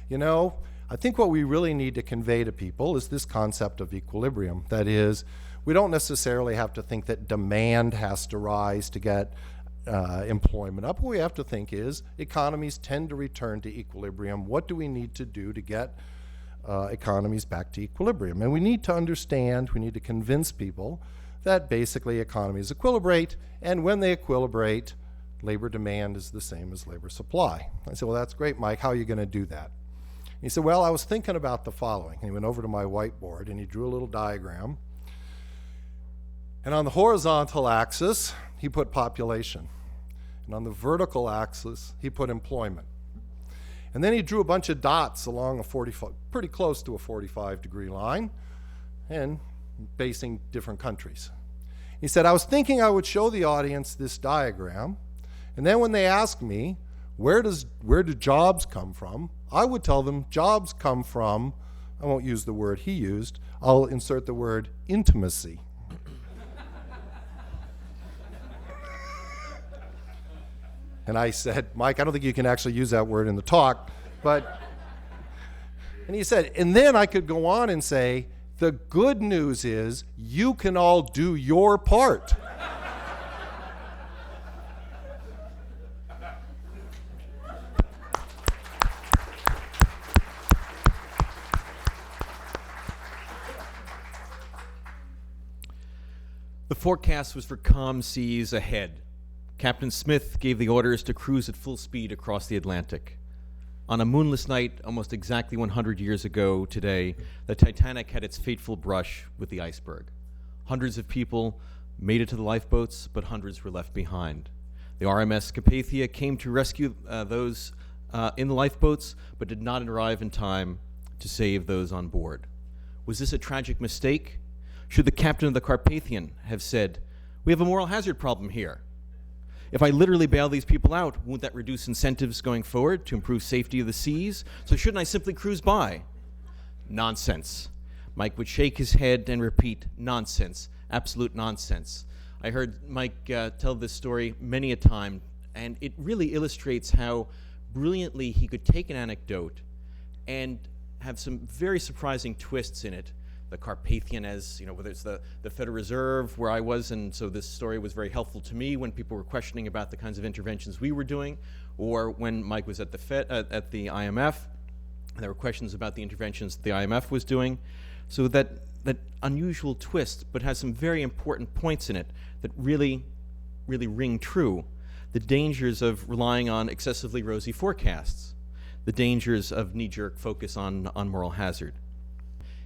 you know, I think what we really need to convey to people is this concept of equilibrium. That is, we don't necessarily have to think that demand has to rise to get employment up. What we have to think is economies tend to return to equilibrium. What do we need to do to get economies back to equilibrium? And we need to understand, we need to convince people that basically economies equilibrate, and when they equilibrate, labor demand is the same as labor supply. I said, well, that's great, Mike. How are you going to do that? And he said, well, I was thinking about the following. And he went over to my whiteboard and he drew a little diagram. And on the horizontal axis, he put population. And on the vertical axis, he put employment. And then he drew a bunch of dots along a 45, pretty close to a 45-degree line, and basing different countries. He said, I was thinking I would show the audience this diagram, and then when they ask me, where do jobs come from, I would tell them jobs come from, I won't use the word he used, I'll insert the word intimacy. And I said, Mike, I don't think you can actually use that word in the talk, but, and he said, and then I could go on and say, the good news is you can all do your part. The forecast was for calm seas ahead. Captain Smith gave the orders to cruise at full speed across the Atlantic. On a moonless night, almost exactly 100 years ago today, the Titanic had its fateful brush with the iceberg. Hundreds of people made it to the lifeboats, but hundreds were left behind. The RMS Carpathia came to rescue those in the lifeboats, but did not arrive in time to save those on board. Was this a tragic mistake? Should the captain of the Carpathian have said, we have a moral hazard problem here? If I literally bail these people out, won't that reduce incentives going forward to improve safety of the seas? So shouldn't I simply cruise by? Nonsense. Mike would shake his head and repeat, nonsense, absolute nonsense. I heard Mike tell this story many a time, and it really illustrates how brilliantly he could take an anecdote and have some very surprising twists in it. The Carpathian, as you know, whether it's the Federal Reserve where I was, and so this story was very helpful to me when people were questioning about the kinds of interventions we were doing, or when Mike was at the at the IMF, and there were questions about the interventions the IMF was doing. So that unusual twist, but has some very important points in it that really ring true. The dangers of relying on excessively rosy forecasts, the dangers of knee-jerk focus on moral hazard.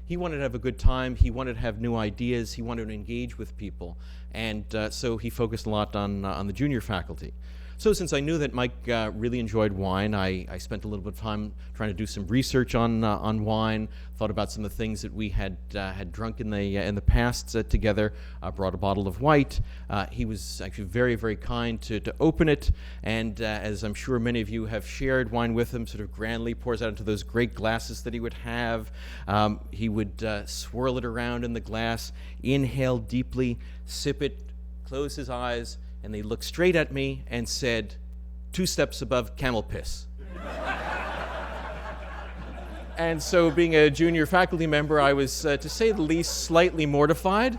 He wanted to have a good time, he wanted to have new ideas, he wanted to engage with people, and so he focused a lot on the junior faculty. So since I knew that Mike really enjoyed wine, I spent a little bit of time trying to do some research on wine, thought about some of the things that we had drunk in the past together, brought a bottle of white. He was actually very, very kind to open it, and as I'm sure many of you have shared wine with him, sort of grandly pours out into those great glasses that he would have. He would swirl it around in the glass, inhale deeply, sip it, close his eyes, and they looked straight at me and said, 2 steps above camel piss. And so being a junior faculty member, I was, to say the least, slightly mortified.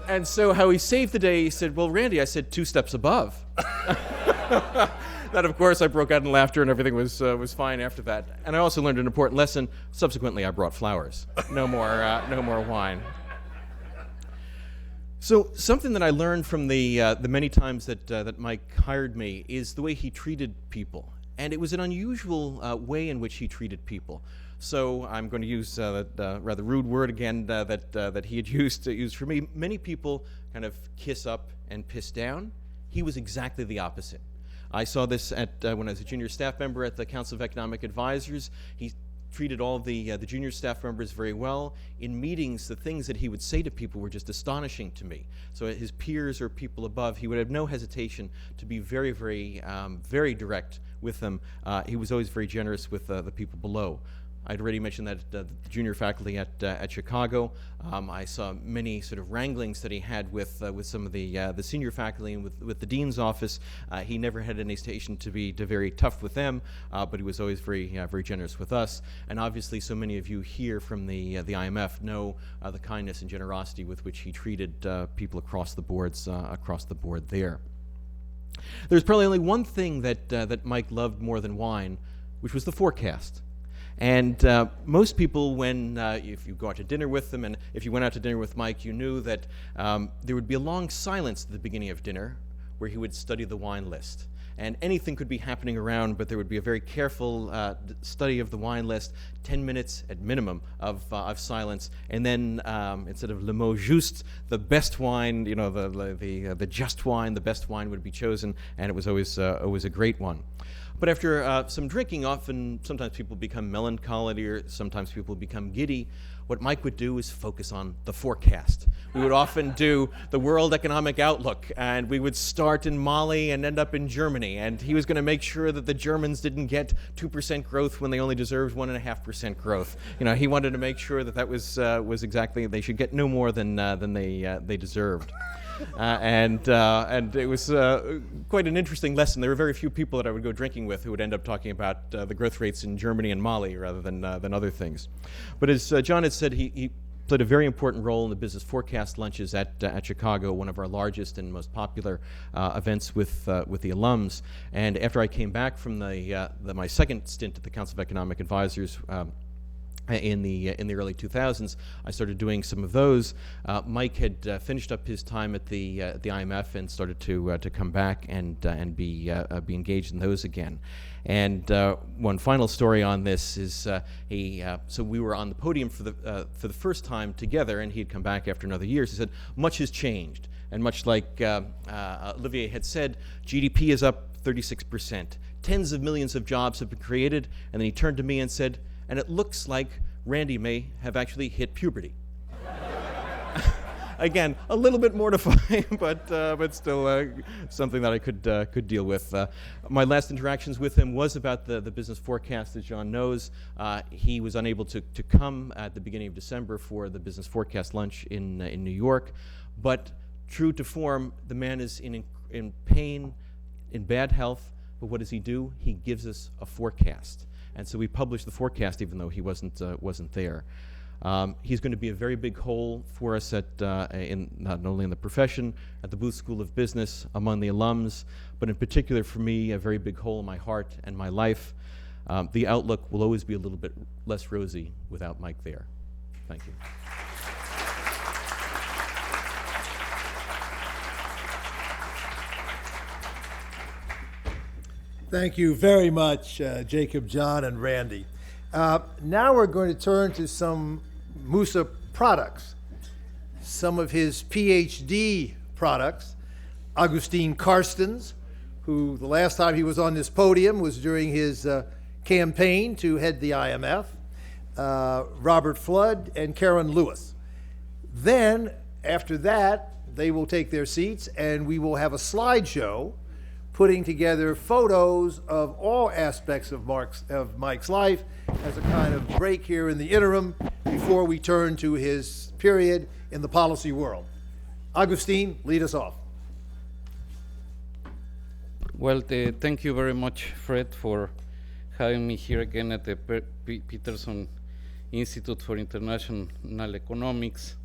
And so how he saved the day, he said, well, Randy, I said 2 steps above. That, of course, I broke out in laughter and everything was fine after that. And I also learned an important lesson. Subsequently, I brought flowers. No more wine. So something that I learned from the many times that Mike hired me is the way he treated people. And it was an unusual way in which he treated people. So I'm going to use that rather rude word again that he had used for me. Many people kind of kiss up and piss down. He was exactly the opposite. I saw this when I was a junior staff member at the Council of Economic Advisors. He treated all the junior staff members very well. In meetings, the things that he would say to people were just astonishing to me. So his peers or people above, he would have no hesitation to be very, very, very direct with them, he was always very generous with the people below. I'd already mentioned that the junior faculty at Chicago. I saw many sort of wranglings that he had with some of the senior faculty and with the dean's office. He never had any hesitation to be very tough with them, but he was always very generous with us. And obviously, so many of you here from the IMF know the kindness and generosity with which he treated people across the board there. There's probably only one thing that Mike loved more than wine, which was the forecast. And most people, when if you go out to dinner with them, and if you went out to dinner with Mike, you knew that there would be a long silence at the beginning of dinner where he would study the wine list. And anything could be happening around, but there would be a very careful study of the wine list, 10 minutes at minimum of silence. And then instead of le mot juste, the best wine, the just wine, the best wine would be chosen, and it was always a great one. But after some drinking, sometimes people become melancholy, or sometimes people become giddy. What Mike would do is focus on the forecast. We would often do the World Economic Outlook, and we would start in Mali and end up in Germany. And he was going to make sure that the Germans didn't get 2% growth when they only deserved 1.5% growth. He wanted to make sure that was exactly, they should get no more than they deserved. And it was quite an interesting lesson. There were very few people that I would go drinking with who would end up talking about the growth rates in Germany and Mali rather than other things. But as John had said, he played a very important role in the business forecast lunches at Chicago, one of our largest and most popular events with the alums. And after I came back from my second stint at the Council of Economic Advisors, in the early 2000s, I started doing some of those. Mike had finished up his time at the IMF and started to come back and be engaged in those again. And one final story on this is so we were on the podium for the first time together, and he had come back after another year. So he said, much has changed, and much like Olivier had said, GDP is up 36%. Tens of millions of jobs have been created. And then he turned to me and said, and it looks like Randy may have actually hit puberty. Again, a little bit mortifying, but still something that I could deal with. My last interactions with him was about the business forecast, as John knows. He was unable to come at the beginning of December for the business forecast lunch in New York, but true to form, the man is in pain, in bad health, but what does he do? He gives us a forecast. And so we published the forecast even though he wasn't there. He's going to be a very big hole for us not only in the profession, at the Booth School of Business, among the alums, but in particular for me, a very big hole in my heart and my life. The outlook will always be a little bit less rosy without Mike there. Thank you. Thank you very much, Jacob, John, and Randy. Now we're going to turn to some Musa products, some of his PhD products. Agustin Carstens, who the last time he was on this podium was during his campaign to head the IMF, Robert Flood, and Karen Lewis. Then, after that, they will take their seats, and we will have a slideshow putting together photos of all aspects of Mike's life as a kind of break here in the interim before we turn to his period in the policy world. Agustin, lead us off. Well, thank you very much, Fred, for having me here again at the Peterson Institute for International Economics,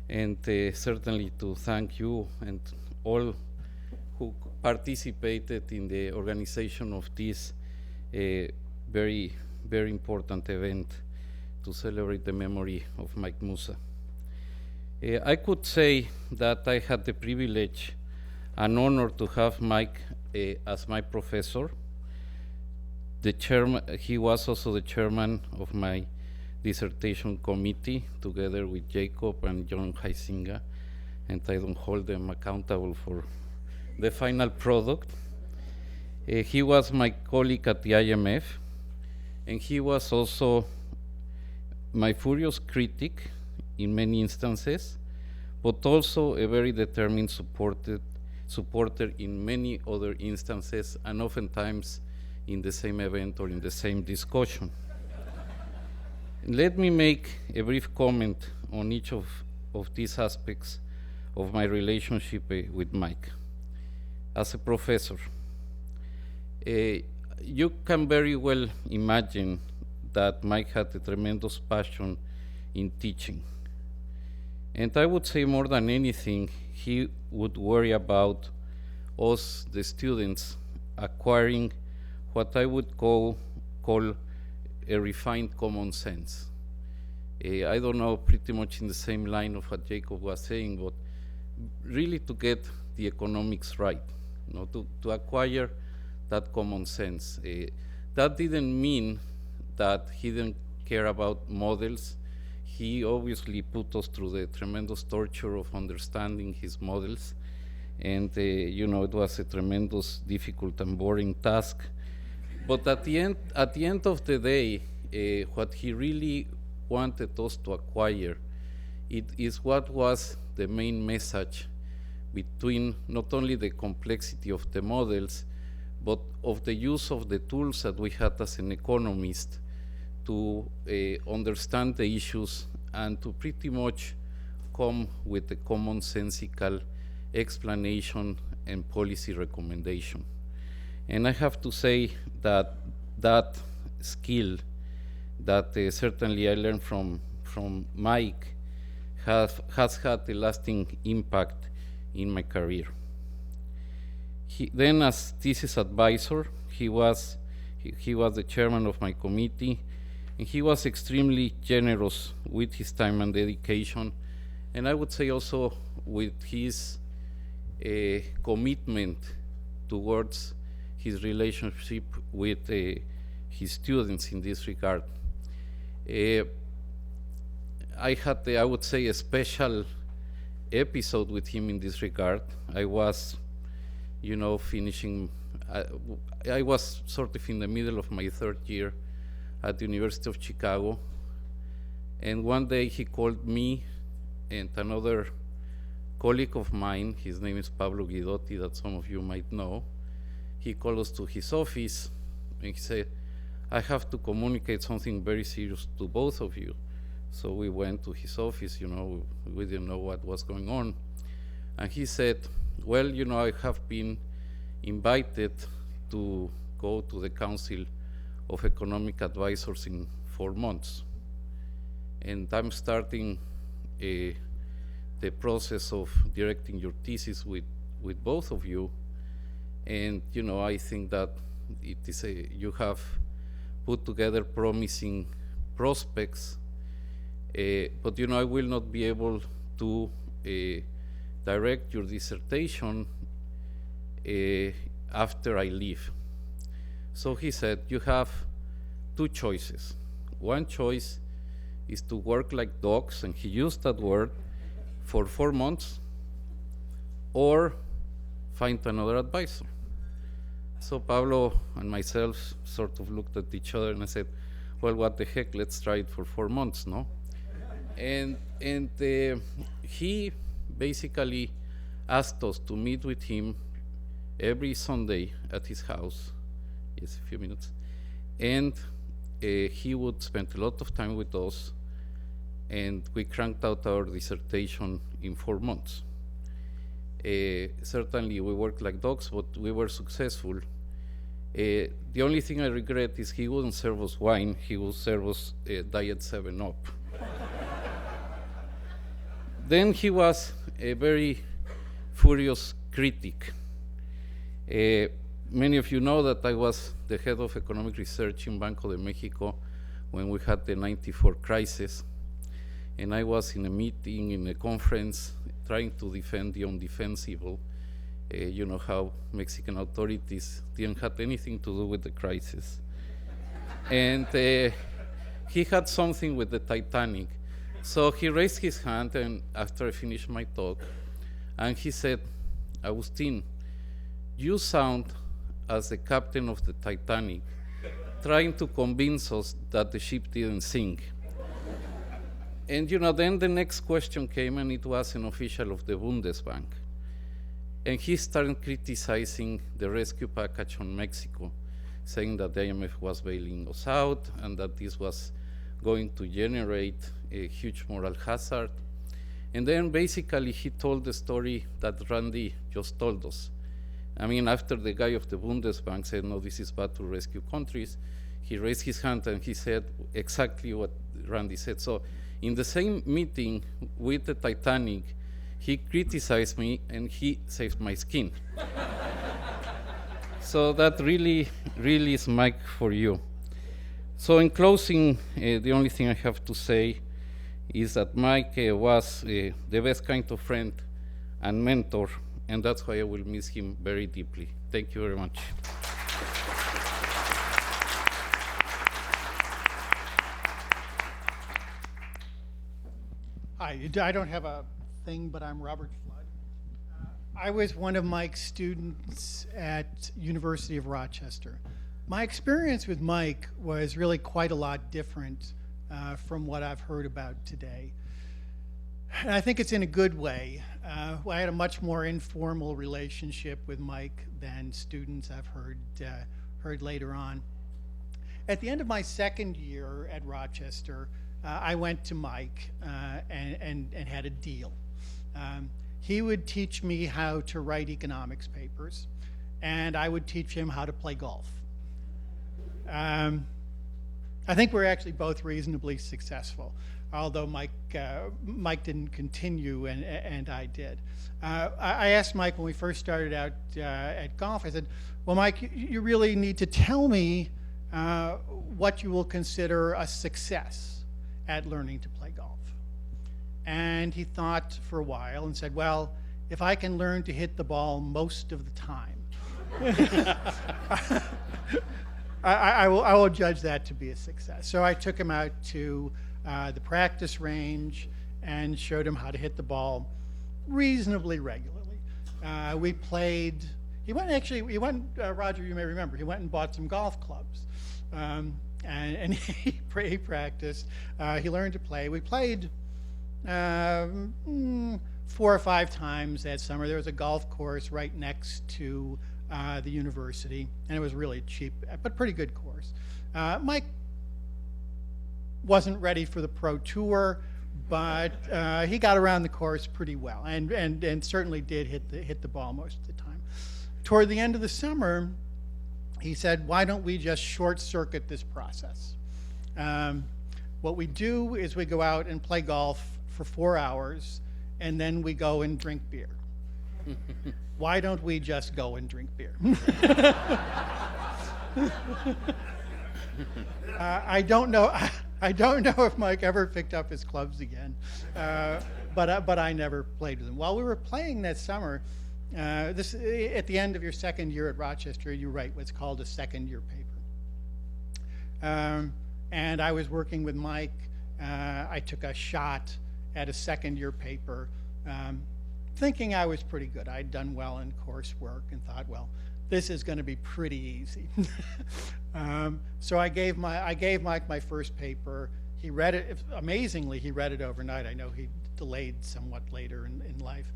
and certainly to thank you and all who participated in the organization of this very, very important event to celebrate the memory of Mike Musa. I could say that I had the privilege and honor to have Mike as my professor. The chairman, he was also the chairman of my dissertation committee, together with Jacob and John Huizinga, and I don't hold them accountable for the final product. He was my colleague at the IMF, and he was also my furious critic in many instances, but also a very determined supporter in many other instances, and oftentimes in the same event or in the same discussion. Let me make a brief comment on each of these aspects of my relationship with Mike. As a professor, you can very well imagine that Mike had a tremendous passion in teaching. And I would say more than anything, he would worry about us, the students, acquiring what I would call a refined common sense. I don't know, pretty much in the same line of what Jacob was saying, but really to get the economics right, to acquire that common sense. That didn't mean that he didn't care about models. He obviously put us through the tremendous torture of understanding his models. And it was a tremendous, difficult, and boring task. But at the end of the day, what he really wanted us to acquire, it is what was the main message between not only the complexity of the models, but of the use of the tools that we had as an economist to understand the issues and to pretty much come with a commonsensical explanation and policy recommendation. And I have to say that that skill that certainly I learned from Mike has had a lasting impact in my career. Then as thesis advisor, he was the chairman of my committee, and he was extremely generous with his time and dedication, and I would say also with his commitment towards his relationship with his students in this regard. I had, I would say, a special episode with him in this regard. I was, finishing, I was sort of in the middle of my third year at the University of Chicago, and one day he called me and another colleague of mine, his name is Pablo Guidotti, that some of you might know. He called us to his office and he said, I have to communicate something very serious to both of you. So we went to his office, we didn't know what was going on. And he said, well, I have been invited to go to the Council of Economic Advisors in 4 months. And I'm starting the process of directing your thesis with both of you. And, I think that it is you have put together promising prospects, but, I will not be able to direct your dissertation after I leave. So he said, you have 2 choices. One choice is to work like dogs, and he used that word, for 4 months, or find another advisor. So Pablo and myself sort of looked at each other and I said, well, what the heck, let's try it for 4 months, no? And he basically asked us to meet with him every Sunday at his house, yes, a few minutes, and he would spend a lot of time with us, and we cranked out our dissertation in 4 months. Certainly we worked like dogs, but we were successful. The only thing I regret is he wouldn't serve us wine, he would serve us Diet 7-Up. Then he was a very furious critic. Many of you know that I was the head of economic research in Banco de Mexico when we had the '94 crisis. And I was in a meeting, in a conference, trying to defend the undefensible. You know how Mexican authorities didn't have anything to do with the crisis. And he had something with the Titanic. So he raised his hand, and after I finished my talk, and he said, Agustin, you sound as the captain of the Titanic, trying to convince us that the ship didn't sink. And then the next question came, and it was an official of the Bundesbank. And he started criticizing the rescue package on Mexico, saying that the IMF was bailing us out and that this was going to generate a huge moral hazard. And then basically he told the story that Randy just told us. I mean, after the guy of the Bundesbank said, no, this is bad to rescue countries, he raised his hand and he said exactly what Randy said. So in the same meeting with the Titanic, he criticized me and he saved my skin. So that really is Mike for you. So in closing, the only thing I have to say is that Mike was the best kind of friend and mentor, and that's why I will miss him very deeply. Thank you very much. Hi, I don't have a thing, but I'm Robert Flood. I was one of Mike's students at University of Rochester. My experience with Mike was really quite a lot different from what I've heard about today. And I think it's in a good way. I had a much more informal relationship with Mike than students I've heard later on. At the end of my second year at Rochester, I went to Mike and had a deal. He would teach me how to write economics papers, and I would teach him how to play golf. I think we're actually both reasonably successful, although Mike didn't continue and I did. I asked Mike when we first started out at golf, I said, well, Mike, you really need to tell me what you will consider a success at learning to play golf. And he thought for a while and said, well, if I can learn to hit the ball most of the time, I will judge that to be a success. So I took him out to the practice range and showed him how to hit the ball reasonably regularly. We played, Roger, you may remember, he went and bought some golf clubs. And he practiced, he learned to play. We played 4 or 5 times that summer. There was a golf course right next to the university, and it was really cheap, but pretty good course. Mike wasn't ready for the pro tour, but he got around the course pretty well, and certainly did hit the ball most of the time. Toward the end of the summer, he said, why don't we just short circuit this process? What we do is we go out and play golf for 4 hours, and then we go and drink beer. Why don't we just go and drink beer? I don't know if Mike ever picked up his clubs again, but I never played with him. While we were playing that summer, at the end of your second year at Rochester, you write what's called a second year paper. And I was working with Mike. I took a shot at a second year paper, thinking I was pretty good. I'd done well in coursework and thought, well, this is going to be pretty easy. So I gave Mike my first paper. He read it. Amazingly, he read it overnight. I know he delayed somewhat later in life.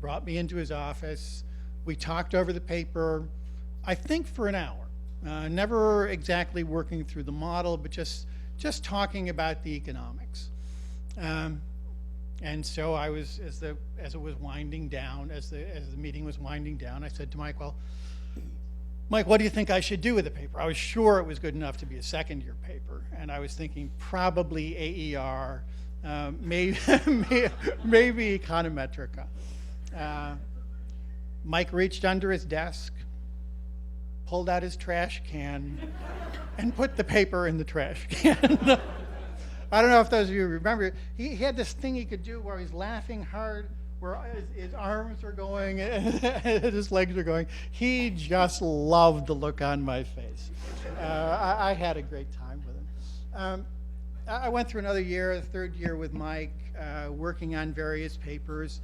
Brought me into his office. We talked over the paper, I think for an hour. Never exactly working through the model, but just talking about the economics. And so I was, as it was winding down, as the meeting was winding down, I said to Mike, well, Mike, what do you think I should do with the paper? I was sure it was good enough to be a second year paper, and I was thinking probably AER, maybe econometrica. Mike reached under his desk, pulled out his trash can, and put the paper in the trash can. I don't know if those of you remember, he had this thing he could do where he's laughing hard, where his arms are going and his legs are going. He just loved the look on my face. I had a great time with him. I went through another year, the third year with Mike, working on various papers,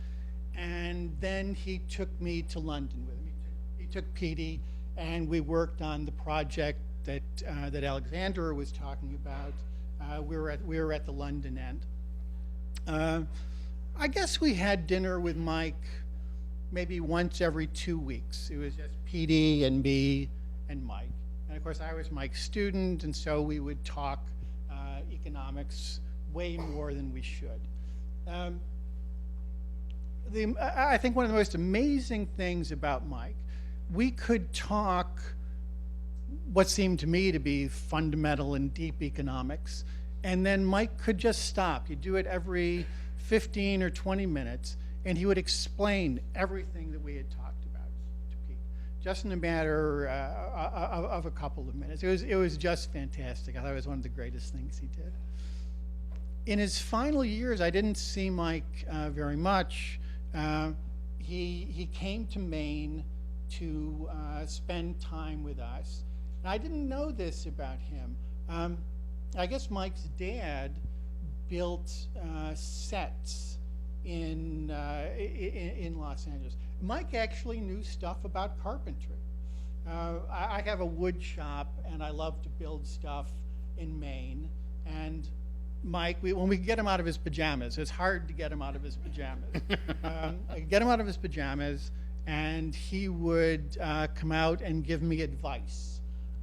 and then he took me to London with him. He took Petey, and we worked on the project that Alexander was talking about. We were at the London end. I guess we had dinner with Mike maybe once every 2 weeks. It was just Petey and me and Mike. And of course, I was Mike's student, and so we would talk economics way more than we should. I think one of the most amazing things about Mike, we could talk what seemed to me to be fundamental and deep economics, and then Mike could just stop. He'd do it every 15 or 20 minutes, and he would explain everything that we had talked about to Pete, just in a matter of a couple of minutes. It was just fantastic. I thought it was one of the greatest things he did. In his final years, I didn't see Mike very much. He came to Maine to spend time with us. And I didn't know this about him. I guess Mike's dad built sets in Los Angeles. Mike actually knew stuff about carpentry. I have a wood shop, and I love to build stuff in Maine. And Mike, when we get him out of his pajamas, it's hard to get him out of his pajamas. I get him out of his pajamas, and he would come out and give me advice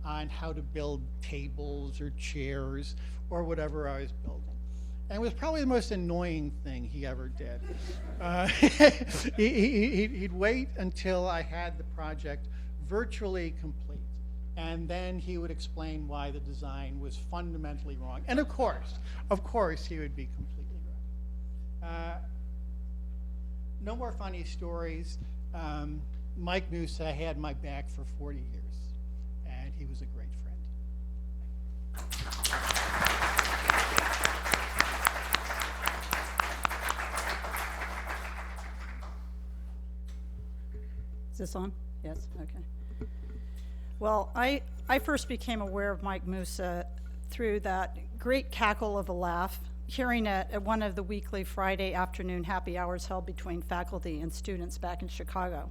on how to build tables or chairs or whatever I was building. And it was probably the most annoying thing he ever did. He'd wait until I had the project virtually complete, and then he would explain why the design was fundamentally wrong. And of course, he would be completely right. No more funny stories. Mike Mussa had my back for 40 years, and he was a great friend. Is this on? Yes, okay. Well, I first became aware of Mike Mussa through that great cackle of a laugh, hearing it at one of the weekly Friday afternoon happy hours held between faculty and students back in Chicago.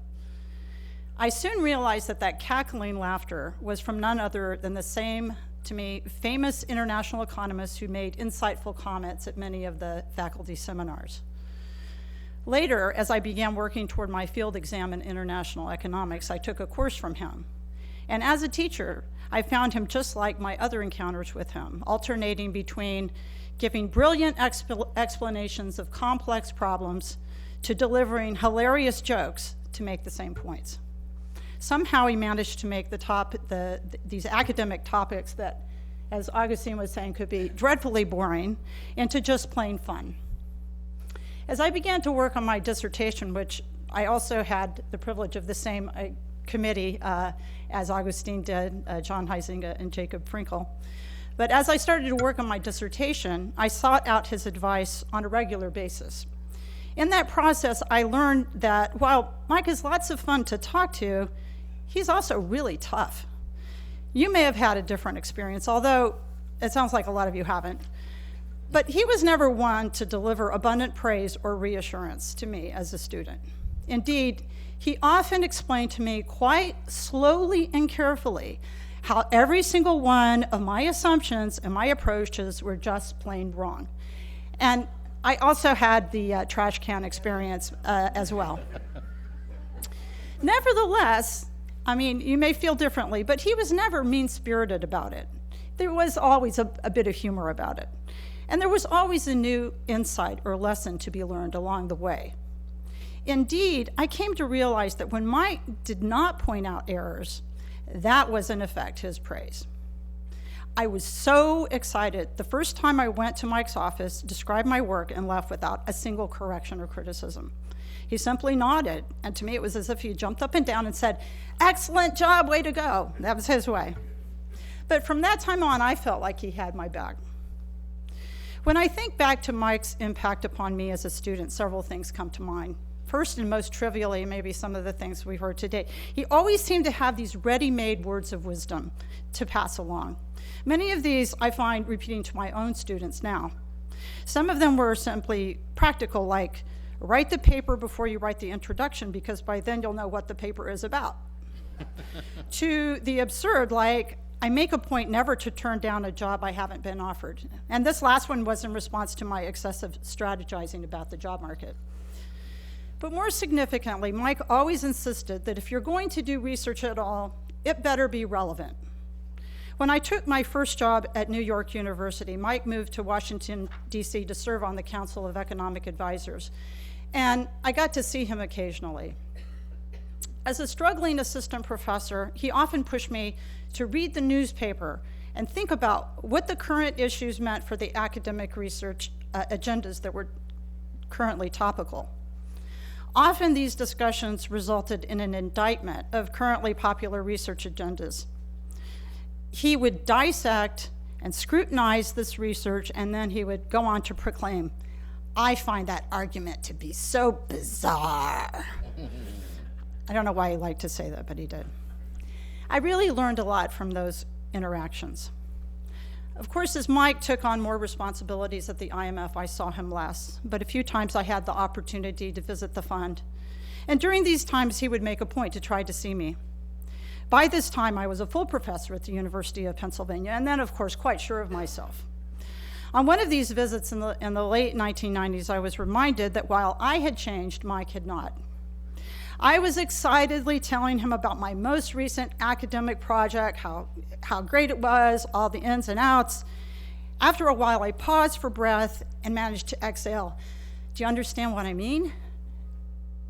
I soon realized that cackling laughter was from none other than the same, to me, famous international economist who made insightful comments at many of the faculty seminars. Later, as I began working toward my field exam in international economics, I took a course from him. And as a teacher, I found him just like my other encounters with him, alternating between giving brilliant explanations of complex problems to delivering hilarious jokes to make the same points. Somehow he managed to make these academic topics that, as Agustin was saying, could be dreadfully boring into just plain fun. As I began to work on my dissertation, which I also had the privilege of the same committee as Agustin did, John Huizinga and Jacob Frinkel. But as I started to work on my dissertation, I sought out his advice on a regular basis. In that process, I learned that while Mike is lots of fun to talk to, he's also really tough. You may have had a different experience, although it sounds like a lot of you haven't. But he was never one to deliver abundant praise or reassurance to me as a student. Indeed, he often explained to me quite slowly and carefully how every single one of my assumptions and my approaches were just plain wrong. And I also had the trash can experience as well. Nevertheless, I mean, you may feel differently, but he was never mean-spirited about it. There was always a bit of humor about it. And there was always a new insight or lesson to be learned along the way. Indeed, I came to realize that when Mike did not point out errors, that was in effect his praise. I was so excited the first time I went to Mike's office, described my work, and left without a single correction or criticism. He simply nodded, and to me it was as if he jumped up and down and said, "Excellent job, way to go." That was his way. But from that time on, I felt like he had my back. When I think back to Mike's impact upon me as a student, several things come to mind. First, and most trivially, maybe some of the things we've heard today, he always seemed to have these ready-made words of wisdom to pass along. Many of these I find repeating to my own students now. Some of them were simply practical, like write the paper before you write the introduction, because by then you'll know what the paper is about. To the absurd, like, I make a point never to turn down a job I haven't been offered. And this last one was in response to my excessive strategizing about the job market. But more significantly, Mike always insisted that if you're going to do research at all, it better be relevant. When I took my first job at New York University, Mike moved to Washington, D.C. to serve on the Council of Economic Advisors, and I got to see him occasionally. As a struggling assistant professor, he often pushed me to read the newspaper and think about what the current issues meant for the academic research agendas that were currently topical. Often these discussions resulted in an indictment of currently popular research agendas. He would dissect and scrutinize this research, and then he would go on to proclaim, "I find that argument to be so bizarre." I don't know why he liked to say that, but he did. I really learned a lot from those interactions. Of course, as Mike took on more responsibilities at the IMF, I saw him less, but a few times I had the opportunity to visit the fund. And during these times, he would make a point to try to see me. By this time, I was a full professor at the University of Pennsylvania, and then, of course, quite sure of myself. On one of these visits in the late 1990s, I was reminded that while I had changed, Mike had not. I was excitedly telling him about my most recent academic project, how great it was, all the ins and outs. After a while, I paused for breath and managed to exhale. "Do you understand what I mean?"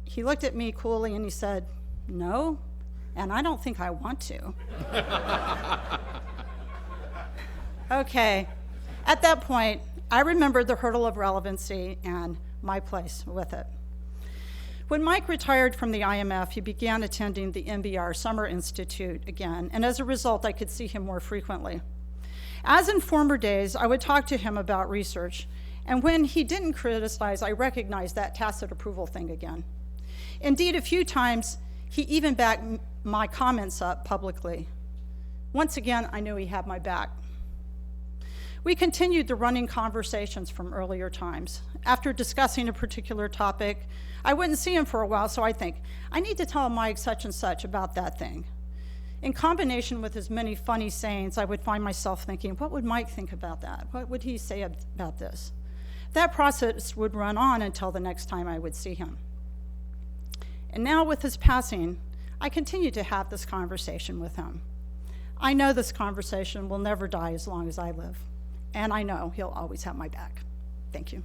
He looked at me coolly and he said, "No, and I don't think I want to." Okay, at that point, I remembered the hurdle of relevancy and my place with it. When Mike retired from the IMF, he began attending the MBR Summer Institute again, and as a result, I could see him more frequently. As in former days, I would talk to him about research, and when he didn't criticize, I recognized that tacit approval thing again. Indeed, a few times, he even backed my comments up publicly. Once again, I knew he had my back. We continued the running conversations from earlier times. After discussing a particular topic, I wouldn't see him for a while, so I'd think, I need to tell Mike such and such about that thing. In combination with his many funny sayings, I would find myself thinking, what would Mike think about that? What would he say about this? That process would run on until the next time I would see him. And now with his passing, I continue to have this conversation with him. I know this conversation will never die as long as I live, and I know he'll always have my back. Thank you.